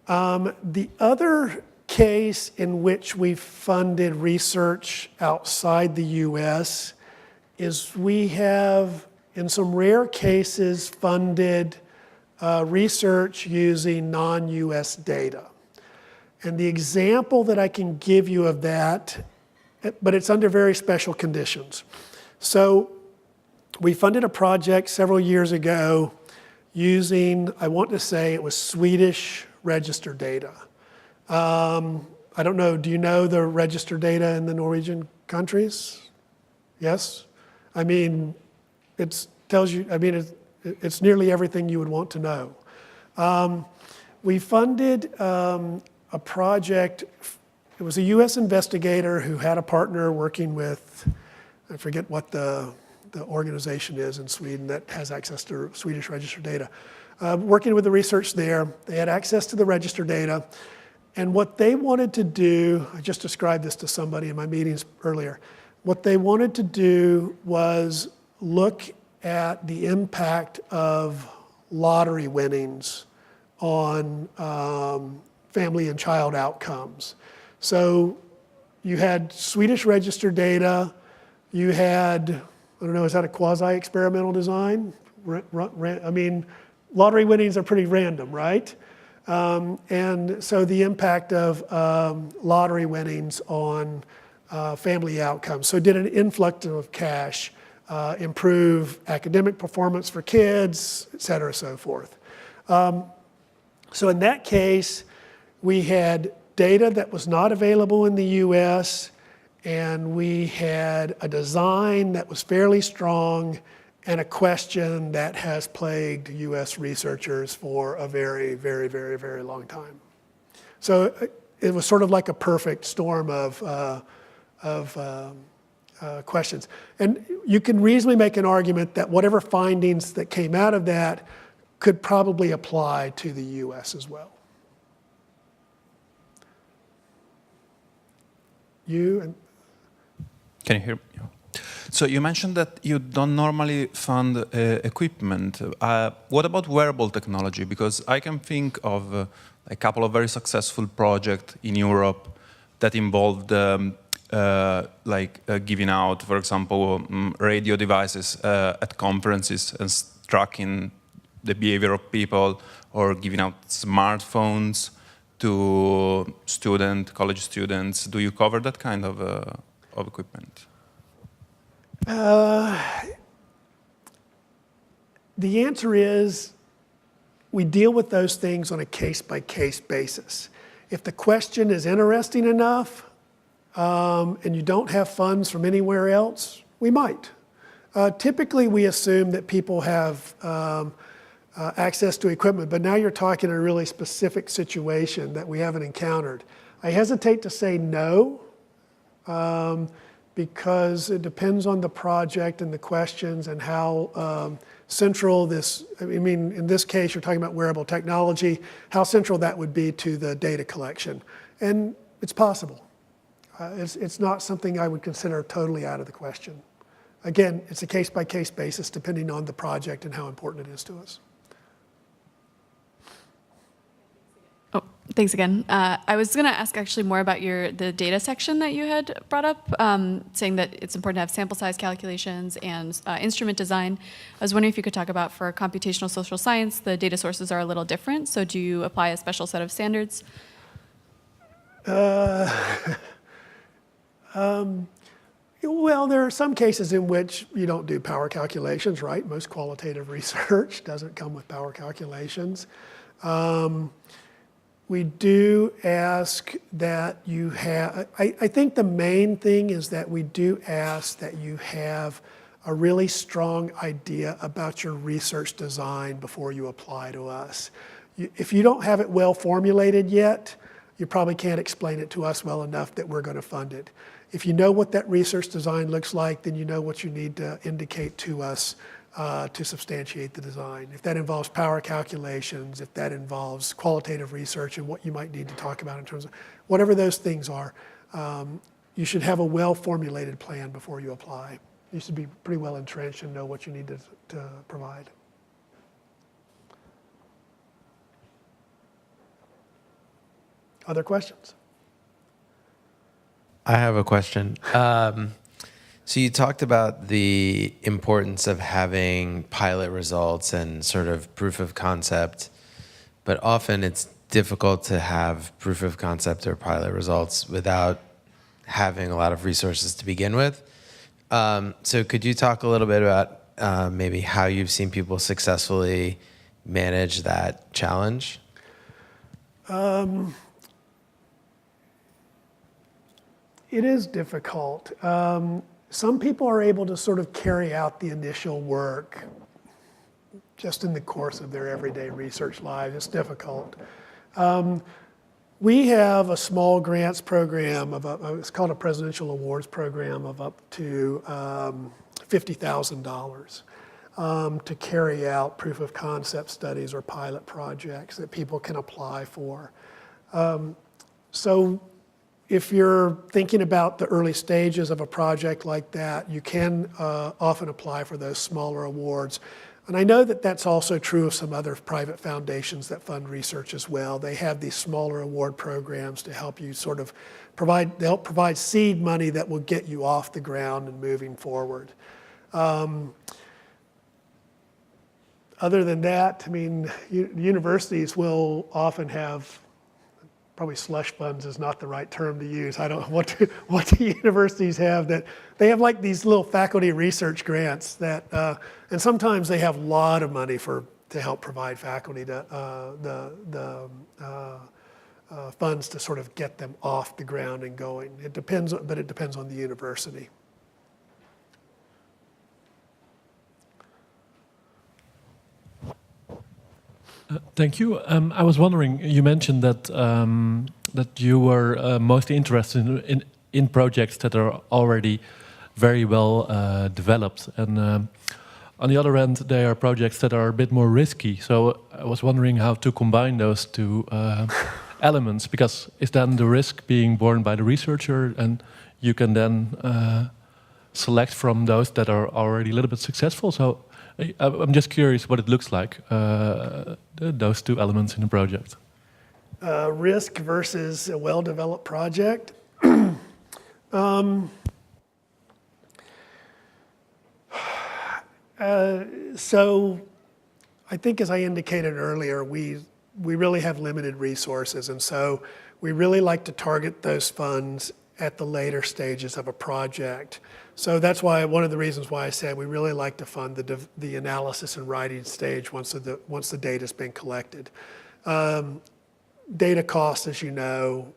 The other case in which we've funded research outside the US is we have, in some rare cases, funded research using non-US data. And the example that I can give you of that, but it's under very special conditions. So we funded a project several years ago using, I want to say it was Swedish register data. I don't know, do you know the register data in the Norwegian countries? Yes? I mean, it tells you, I mean, it's nearly everything you would want to know. We funded a project. It was a US investigator who had a partner working with, I forget what the organization is in Sweden that has access to Swedish register data. Working with the research there, they had access to the register data. And what they wanted to do, I just described this to somebody in my meetings earlier, what they wanted to do was look at the impact of lottery winnings on family and child outcomes. So you had Swedish register data, you had, I don't know, is that a quasi-experimental design? I mean, lottery winnings are pretty random, right? And so the impact of lottery winnings on family outcomes. So did an influx of cash improve academic performance for kids, et cetera, so forth. So in that case, we had data that was not available in the US, and we had a design that was fairly strong and a question that has plagued US researchers for a very, very, very, very long time. So it was sort of like a perfect storm of questions. And you can reasonably make an argument that whatever findings that came out of that could probably apply to the US as well. You and can you hear me? So you mentioned that you don't normally fund equipment. What about wearable technology? Because I can think of a couple of very successful projects in Europe that involved giving out, for example, radio devices at conferences and tracking the behavior of people, or giving out smartphones to college students. Do you cover that kind of equipment? The answer is we deal with those things on a case-by-case basis. If the question is interesting enough and you don't have funds from anywhere else, we might. Typically, we assume that people have access to equipment, but now you're talking a really specific situation that we haven't encountered. I hesitate to say no, because it depends on the project and the questions and how central this, I mean, in this case, you're talking about wearable technology, how central that would be to the data collection. And it's possible. It's not something I would consider totally out of the question. Again, it's a case-by-case basis depending on the project and how important it is to us. Oh, thanks again. I was going to ask actually more about the data section that you had brought up, saying that it's important to have sample size calculations and instrument design. I was wondering if you could talk about, for computational social science, the data sources are a little different. So do you apply a special set of standards? Well, there are some cases in which you don't do power calculations, right? Most qualitative research doesn't come with power calculations. We do ask that you have, I think the main thing is that we do ask that you have a really strong idea about your research design before you apply to us. If you don't have it well formulated yet, you probably can't explain it to us well enough that we're going to fund it. If you know what that research design looks like, then you know what you need to indicate to us to substantiate the design. If that involves power calculations, if that involves qualitative research and what you might need to talk about in terms of whatever those things are, you should have a well-formulated plan before you apply. you should be pretty well entrenched and know what you need to provide. Other questions? I have a question. So you talked about the importance of having pilot results and sort of proof of concept, but often it's difficult to have proof of concept or pilot results without having a lot of resources to begin with. So could you talk a little bit about maybe how you've seen people successfully manage that challenge? It is difficult. Some people are able to sort of carry out the initial work just in the course of their everyday research lives. It's difficult. We have a small grants program it's called a Presidential Awards Program of up to $50,000 to carry out proof of concept studies or pilot projects that people can apply for. So if you're thinking about the early stages of a project like that, you can often apply for those smaller awards. And I know that that's also true of some other private foundations that fund research as well. They have these smaller award programs to help you sort of provide seed money that will get you off the ground and moving forward. Other than that, I mean, universities will often have, probably slush funds is not the right term to use. I don't know what the universities have that, they have like these little faculty research grants that, and sometimes they have a lot of money to help provide faculty funds to sort of get them off the ground and going. It depends, but it depends on the university. Thank you. I was wondering, you mentioned that that you were mostly interested in projects that are already very well developed, and on the other end, there are projects that are a bit more risky. So I was wondering how to combine those two elements, because is then the risk being borne by the researcher, and you can then select from those that are already a little bit successful. So I'm just curious what it looks like, those two elements in a project. Risk versus a well-developed project. So I think, as I indicated earlier, we really have limited resources, and so we really like to target those funds at the later stages of a project. So that's why, one of the reasons why I said we really like to fund the analysis and writing stage once the data's been collected. Data costs, as you know,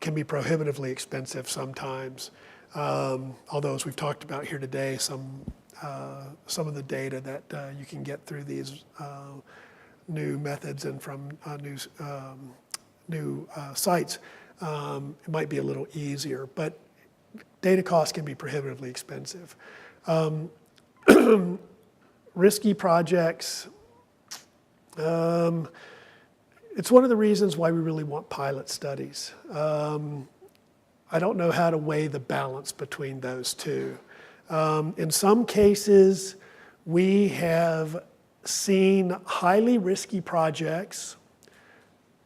can be prohibitively expensive sometimes. Although, as we've talked about here today, some of the data that you can get through these new methods and from new sites, it might be a little easier, but data costs can be prohibitively expensive. Risky projects, it's one of the reasons why we really want pilot studies. I don't know how to weigh the balance between those two. In some cases, we have seen highly risky projects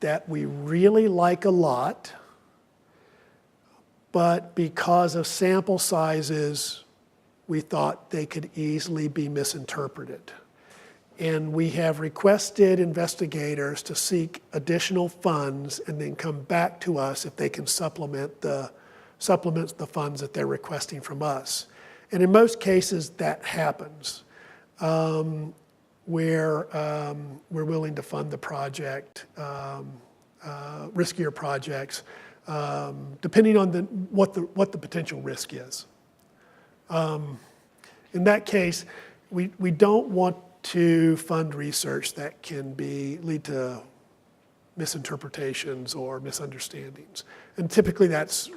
that we really like a lot, but because of sample sizes, we thought they could easily be misinterpreted. And we have requested investigators to seek additional funds and then come back to us if they can supplement the funds that they're requesting from us. And in most cases, that happens, where we're willing to fund the project, riskier projects, depending on what the potential risk is. In that case, we don't want to fund research that can lead to misinterpretations or misunderstandings. And typically that's,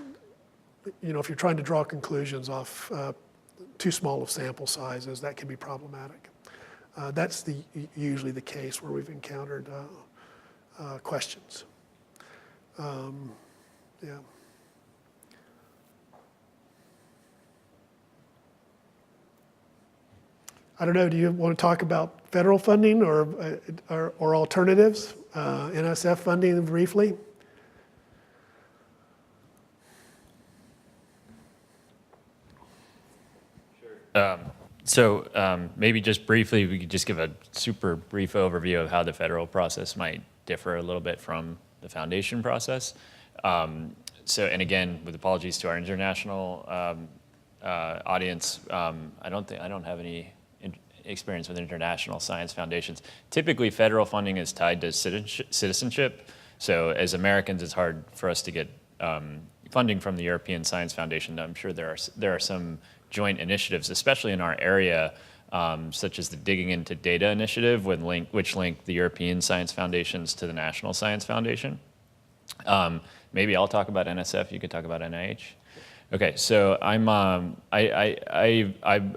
if you're trying to draw conclusions off too small of sample sizes, that can be problematic. That's usually the case where we've encountered questions. Yeah. I don't know, do you want to talk about federal funding or alternatives, NSF funding briefly? So maybe just briefly, we could just give a super brief overview of how the federal process might differ a little bit from the foundation process. And again, with apologies to our international audience, I don't have any experience with international science foundations. Typically, federal funding is tied to citizenship. So as Americans, it's hard for us to get funding from the European Science Foundation. I'm sure there are some joint initiatives, especially in our area, such as the Digging into Data initiative, which link the European Science Foundations to the National Science Foundation. Maybe I'll talk about NSF, you could talk about NIH. Okay, so I'm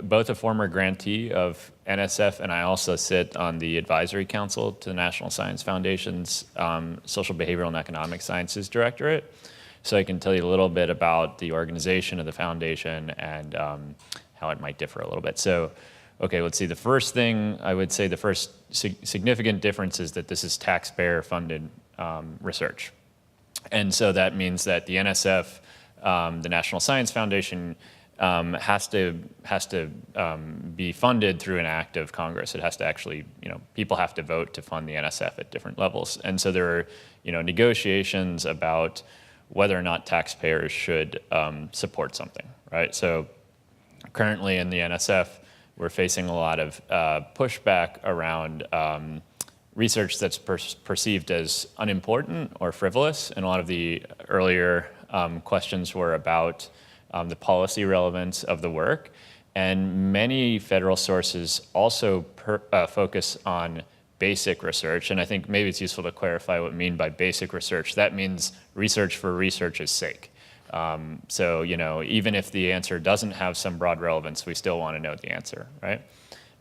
both a former grantee of NSF, and I also sit on the advisory council to the National Science Foundation's Social, Behavioral, and Economic Sciences Directorate. So I can tell you a little bit about the organization of the foundation and how it might differ a little bit. So, okay, let's see. The first thing I would say, the first significant difference is that this is taxpayer-funded research. And so that means that the NSF, the National Science Foundation, has to be funded through an act of Congress. It has to actually, people have to vote to fund the NSF at different levels. And so there are, negotiations about whether or not taxpayers should support something, right? So currently in the NSF, we're facing a lot of pushback around research that's perceived as unimportant or frivolous, and a lot of the earlier questions were about the policy relevance of the work. And many federal sources also focus on basic research, and I think maybe it's useful to clarify what we mean by basic research. That means research for research's sake. So, even if the answer doesn't have some broad relevance, we still want to know the answer, right?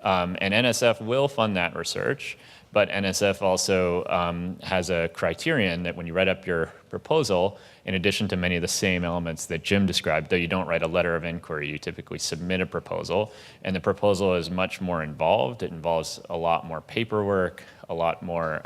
And NSF will fund that research, but NSF also has a criterion that when you write up your proposal, in addition to many of the same elements that Jim described, though you don't write a letter of inquiry, you typically submit a proposal, and the proposal is much more involved. It involves a lot more paperwork, a lot more,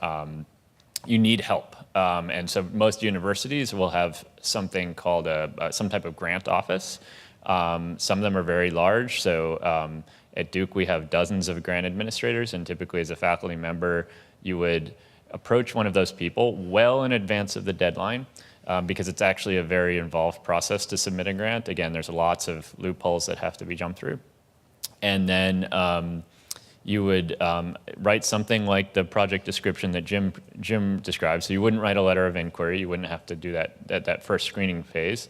you need help. And so most universities will have something called some type of grant office. Some of them are very large, so at Duke, we have dozens of grant administrators, and typically as a faculty member, you would approach one of those people well in advance of the deadline, because it's actually a very involved process to submit a grant. Again, there's lots of loopholes that have to be jumped through. And then you would write something like the project description that Jim described. So you wouldn't write a letter of inquiry. You wouldn't have to do that first screening phase.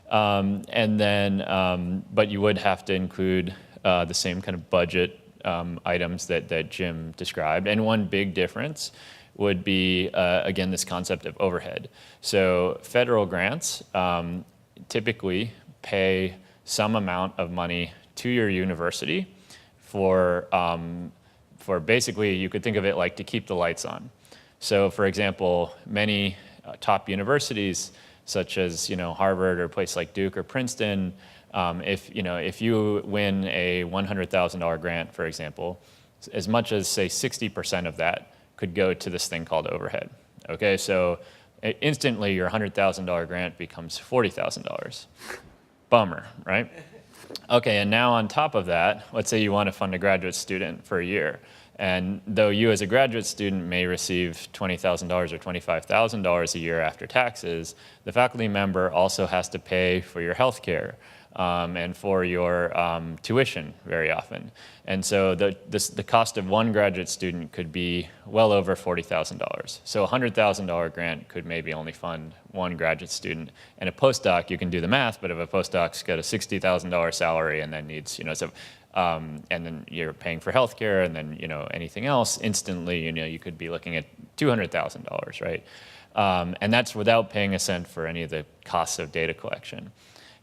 And then, but you would have to include the same kind of budget items that Jim described. And one big difference would be, again, this concept of overhead. So federal grants typically pay some amount of money to your university for basically, you could think of it like to keep the lights on. So for example, many top universities, such as Harvard or a place like Duke or Princeton, if you win a $100,000 grant, for example, as much as say 60% of that could go to this thing called overhead. Okay, so instantly your $100,000 grant becomes $40,000. Bummer, right? Okay, and now on top of that, let's say you want to fund a graduate student for a year. And though you as a graduate student may receive $20,000 or $25,000 a year after taxes, the faculty member also has to pay for your health care and for your tuition very often. And so the cost of one graduate student could be well over $40,000. So a $100,000 grant could maybe only fund one graduate student. And a postdoc, you can do the math, but if a postdoc's got a $60,000 salary and then needs, and then you're paying for healthcare and then, anything else, instantly, you could be looking at $200,000, right? And that's without paying a cent for any of the costs of data collection.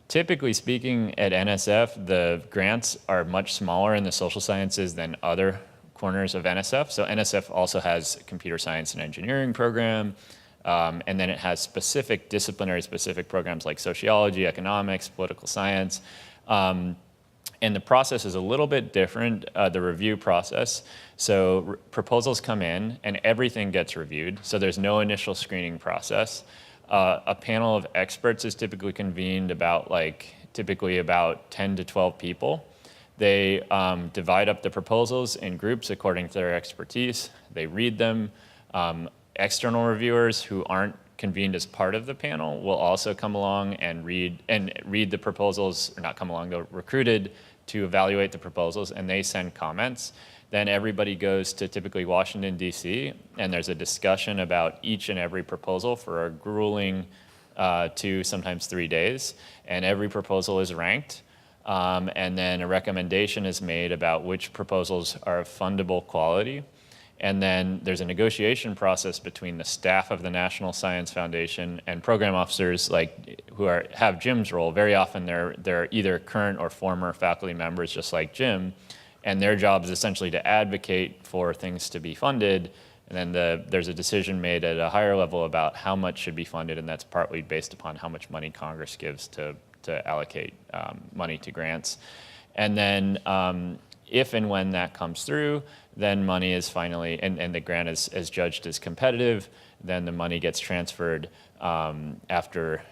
Typically speaking, at NSF, the grants are much smaller in the social sciences than other corners of NSF. So NSF also has a computer science and engineering program, and then it has specific disciplinary specific programs like sociology, economics, political science. And the process is a little bit different, the review process. So proposals come in and everything gets reviewed. So there's no initial screening process. A panel of experts is typically convened typically about 10 to 12 people. They divide up the proposals in groups according to their expertise. They read them. External reviewers who aren't convened as part of the panel will also come along and read the proposals, or not come along, they're recruited to evaluate the proposals, and they send comments. Then everybody goes to typically Washington, D.C., and there's a discussion about each and every proposal for a grueling 2, sometimes 3 days, and every proposal is ranked. And then a recommendation is made about which proposals are of fundable quality. And then there's a negotiation process between the staff of the National Science Foundation and program officers who have Jim's role. Very often they're either current or former faculty members, just like Jim, and their job is essentially to advocate for things to be funded. And then there's a decision made at a higher level about how much should be funded, and that's partly based upon how much money Congress gives to allocate money to grants. And then if and when that comes through, then money is finally, and the grant is judged as competitive, then the money gets transferred after,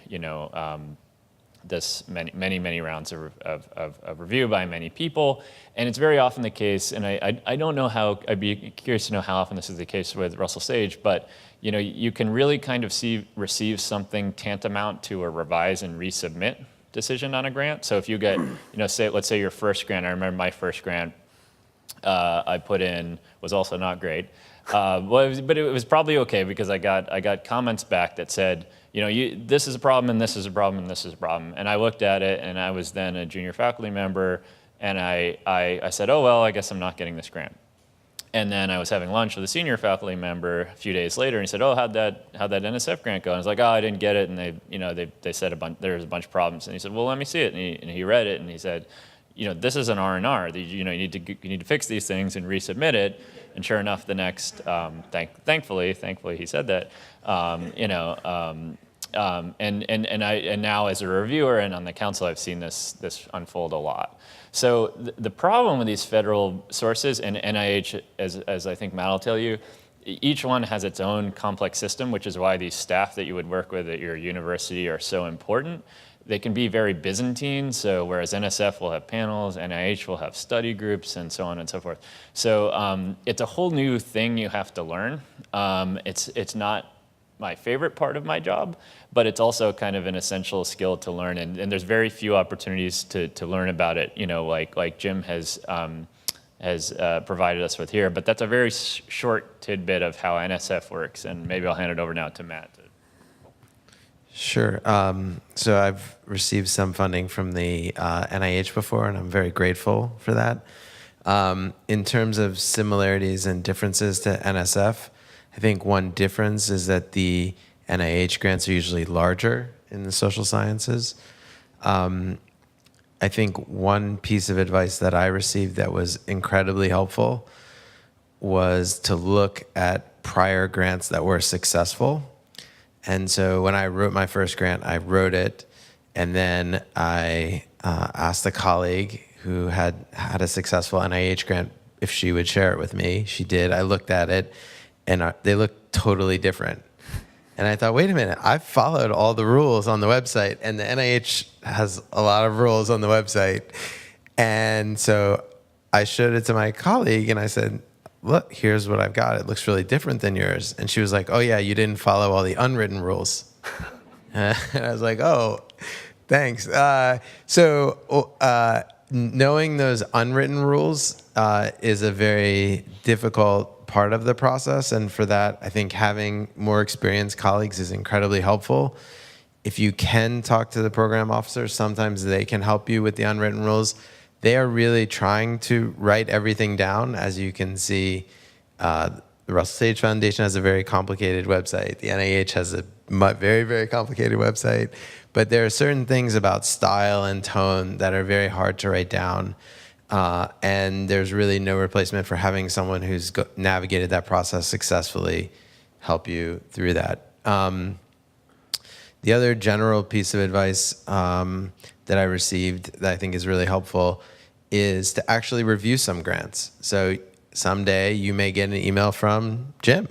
this many rounds of review by many people. And it's very often the case, and I don't know how, I'd be curious to know how often this is the case with Russell Sage, but you can really kind of receive something tantamount to a revise and resubmit decision on a grant. So if you get, let's say your first grant, I remember my first grant I put in was also not great. But it was probably okay because I got comments back that said, this is a problem, and this is a problem, and this is a problem. And I looked at it, and I was then a junior faculty member, and I said, oh, well, I guess I'm not getting this grant. And then I was having lunch with a senior faculty member a few days later, and he said, oh, how'd that NSF grant go? And I was like, oh, I didn't get it, and they said there was a bunch of problems. And he said, well, let me see it. And he read it, and he said, this is an R&R. You need to fix these things and resubmit it. And sure enough, the next, thankfully he said that, and now as a reviewer and on the council, I've seen this unfold a lot. So the problem with these federal sources, and NIH, as I think Matt will tell you, each one has its own complex system, which is why these staff that you would work with at your university are so important. They can be very Byzantine, so whereas NSF will have panels, NIH will have study groups, and so on and so forth. So it's a whole new thing you have to learn. It's not my favorite part of my job, but it's also kind of an essential skill to learn, and there's very few opportunities to learn about it, like Jim has provided us with here. But that's a very short tidbit of how NSF works, and maybe I'll hand it over now to Matt. Sure. So I've received some funding from the NIH before, and I'm very grateful for that. In terms of similarities and differences to NSF, I think one difference is that the NIH grants are usually larger in the social sciences. I think one piece of advice that I received that was incredibly helpful was to look at prior grants that were successful. And so when I wrote my first grant, I wrote it, and then I asked a colleague who had a successful NIH grant if she would share it with me. She did. I looked at it, and they looked totally different. And I thought, wait a minute, I've followed all the rules on the website, and the NIH has a lot of rules on the website. And so I showed it to my colleague, and I said, look, here's what I've got. It looks really different than yours. And she was like, oh, yeah, you didn't follow all the unwritten rules. And I was like, oh, thanks. Knowing those unwritten rules is a very difficult part of the process. And for that, I think having more experienced colleagues is incredibly helpful. If you can talk to the program officers, sometimes they can help you with the unwritten rules. They are really trying to write everything down. As you can see, the Russell Sage Foundation has a very complicated website. The NIH has a very, very complicated website. But there are certain things about style and tone that are very hard to write down. And there's really no replacement for having someone who's navigated that process successfully help you through that. The other general piece of advice that I received that I think is really helpful is to actually review some grants. So someday you may get an email from Jim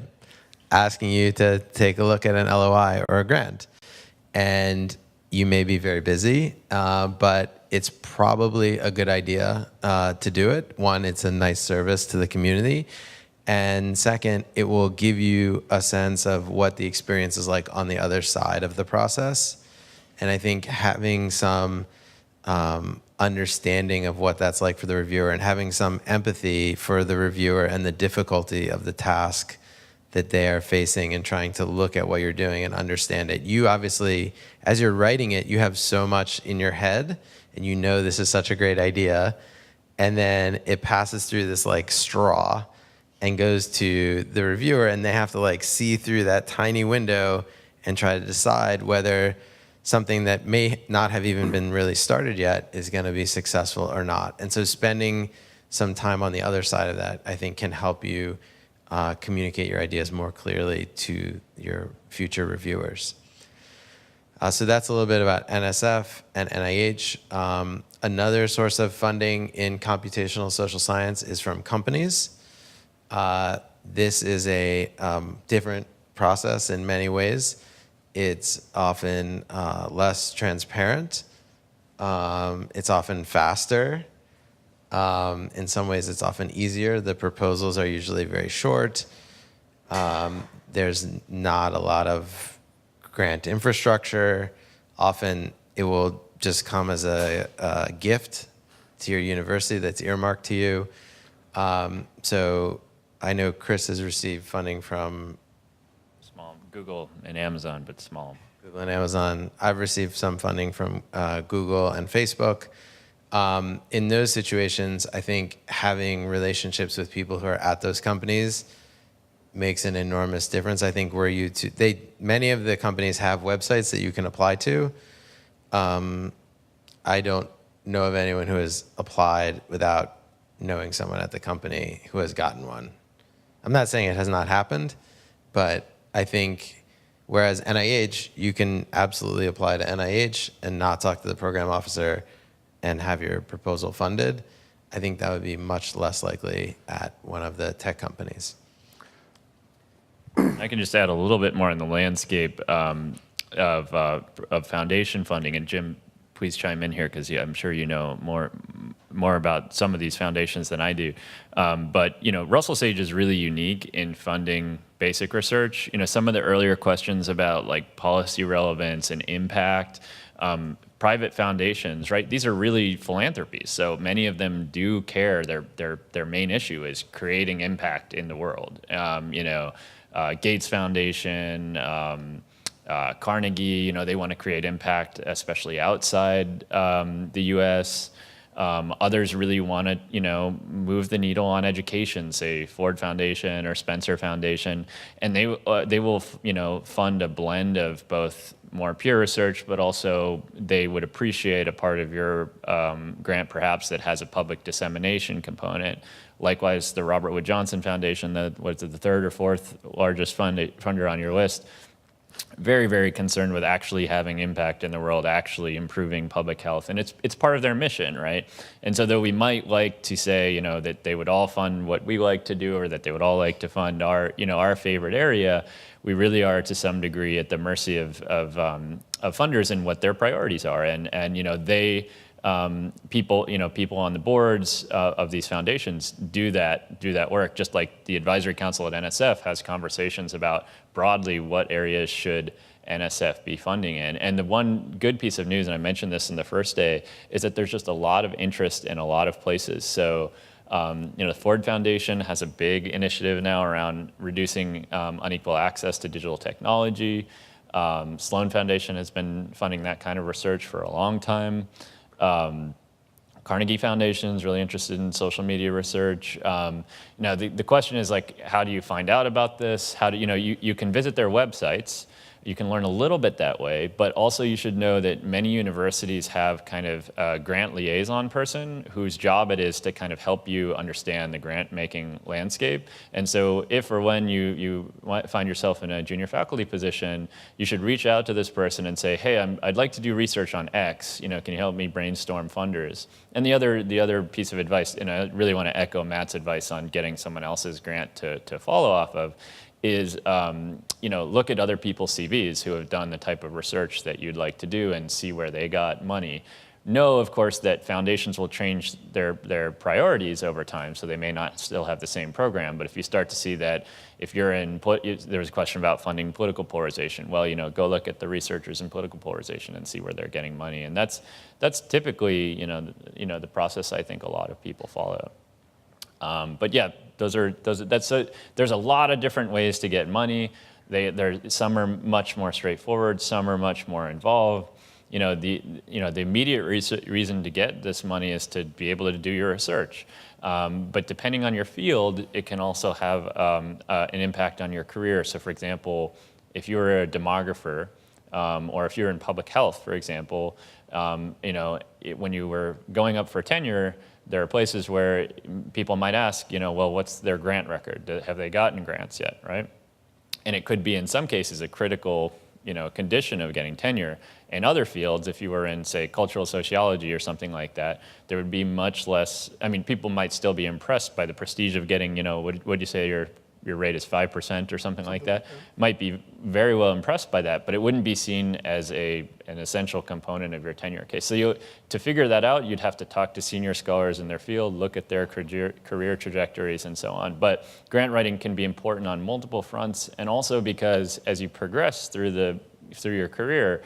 asking you to take a look at an LOI or a grant. And you may be very busy, but it's probably a good idea to do it. One, it's a nice service to the community. And second, it will give you a sense of what the experience is like on the other side of the process. And I think having some understanding of what that's like for the reviewer and having some empathy for the reviewer and the difficulty of the task that they are facing and trying to look at what you're doing and understand it. You obviously, as you're writing it, you have so much in your head and you know this is such a great idea. And then it passes through this like straw and goes to the reviewer, and they have to like see through that tiny window and try to decide whether something that may not have even been really started yet is going to be successful or not. And so spending some time on the other side of that, I think, can help you communicate your ideas more clearly to your future reviewers. So that's a little bit about NSF and NIH. Another source of funding in computational social science is from companies. This is a different process in many ways. It's often less transparent. It's often faster. In some ways, it's often easier. The proposals are usually very short. There's not a lot of grant infrastructure. Often, it will just come as a gift to your university that's earmarked to you. So I know Chris has received funding from Small Google and Amazon, but small. Google and Amazon. I've received some funding from Google and Facebook. In those situations, I think having relationships with people who are at those companies makes an enormous difference. I think many of the companies have websites that you can apply to. I don't know of anyone who has applied without knowing someone at the company who has gotten one. I'm not saying it has not happened, but I think whereas NIH, you can absolutely apply to NIH and not talk to the program officer and have your proposal funded, I think that would be much less likely at one of the tech companies. I can just add a little bit more in the landscape of foundation funding, and Jim, please chime in here because I'm sure you know more about some of these foundations than I do. But Russell Sage is really unique in funding basic research. Some of the earlier questions about like policy relevance and impact. Private foundations, right? These are really philanthropies. So many of them do care. Their main issue is creating impact in the world. Gates Foundation, Carnegie, they want to create impact, especially outside the U.S. Others really want to, move the needle on education, say Ford Foundation or Spencer Foundation, and they will, fund a blend of both more pure research, but also they would appreciate a part of your grant perhaps that has a public dissemination component. Likewise, the Robert Wood Johnson Foundation, the third or fourth largest funder on your list, very, very concerned with actually having impact in the world, actually improving public health. And it's part of their mission, right? And so though we might like to say, that they would all fund what we like to do or that they would all like to fund our favorite area, we really are to some degree at the mercy of funders and what their priorities are. And they people on the boards of these foundations do that work, just like the advisory council at NSF has conversations about broadly what areas should NSF be funding in. And the one good piece of news, and I mentioned this in the first day, is that there's just a lot of interest in a lot of places. So the Ford Foundation has a big initiative now around reducing unequal access to digital technology. Sloan Foundation has been funding that kind of research for a long time. Carnegie Foundation is really interested in social media research. The question is like, how do you find out about this? How do you can visit their websites, You can learn a little bit that way, but also you should know that many universities have kind of a grant liaison person whose job it is to kind of help you understand the grant making landscape. And so if or when you find yourself in a junior faculty position, you should reach out to this person and say, hey, I'd like to do research on X, can you help me brainstorm funders? And the other piece of advice, and I really want to echo Matt's advice on getting someone else's grant to follow off of, is look at other people's CVs who have done the type of research that you'd like to do and see where they got money. Know, of course, that foundations will change their priorities over time, so they may not still have the same program. But if you start to see that, if you're in, there was a question about funding political polarization. Well, go look at the researchers in political polarization and see where they're getting money, and that's typically the process I think a lot of people follow. But yeah, there's a lot of different ways to get money. Some are much more straightforward, some are much more involved. The immediate reason to get this money is to be able to do your research. But depending on your field, it can also have an impact on your career. So for example, if you're a demographer, or if you're in public health, for example, when you were going up for tenure, there are places where people might ask, well, what's their grant record? Have they gotten grants yet, right? And it could be, in some cases, a critical, condition of getting tenure. In other fields, if you were in, say, cultural sociology or something like that, there would be much less, people might still be impressed by the prestige of getting, what'd you say your rate is 5% or something like that? Might be very well impressed by that, but it wouldn't be seen as an essential component of your tenure case. So to figure that out, you'd have to talk to senior scholars in their field, look at their career trajectories and so on. But grant writing can be important on multiple fronts, and also because as you progress through your career,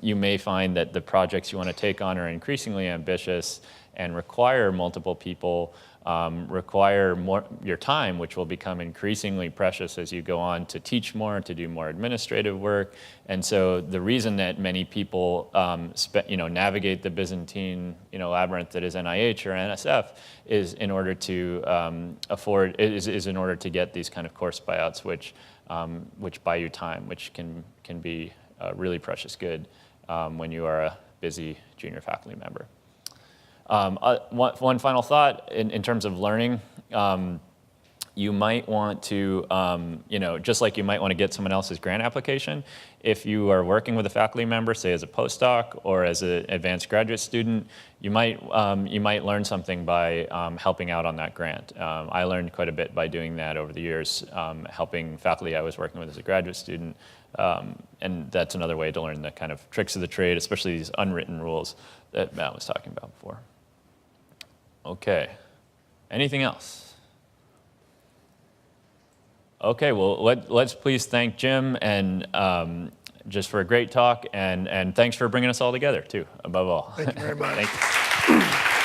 you may find that the projects you want to take on are increasingly ambitious and require multiple people, require more your time, which will become increasingly precious as you go on to teach more, to do more administrative work. And so the reason that many people navigate the Byzantine labyrinth that is NIH or NSF is in order to is in order to get these kind of course buyouts, which buy you time, which can be a really precious good when you are a busy junior faculty member. One final thought in terms of learning, you might want to, just like you might want to get someone else's grant application, if you are working with a faculty member, say as a postdoc or as an advanced graduate student, you might learn something by helping out on that grant. I learned quite a bit by doing that over the years, helping faculty I was working with as a graduate student. And that's another way to learn the kind of tricks of the trade, especially these unwritten rules that Matt was talking about before. Okay, anything else? Okay, well, let's please thank Jim and just for a great talk, and thanks for bringing us all together too, above all. Thank you very much. Thank you.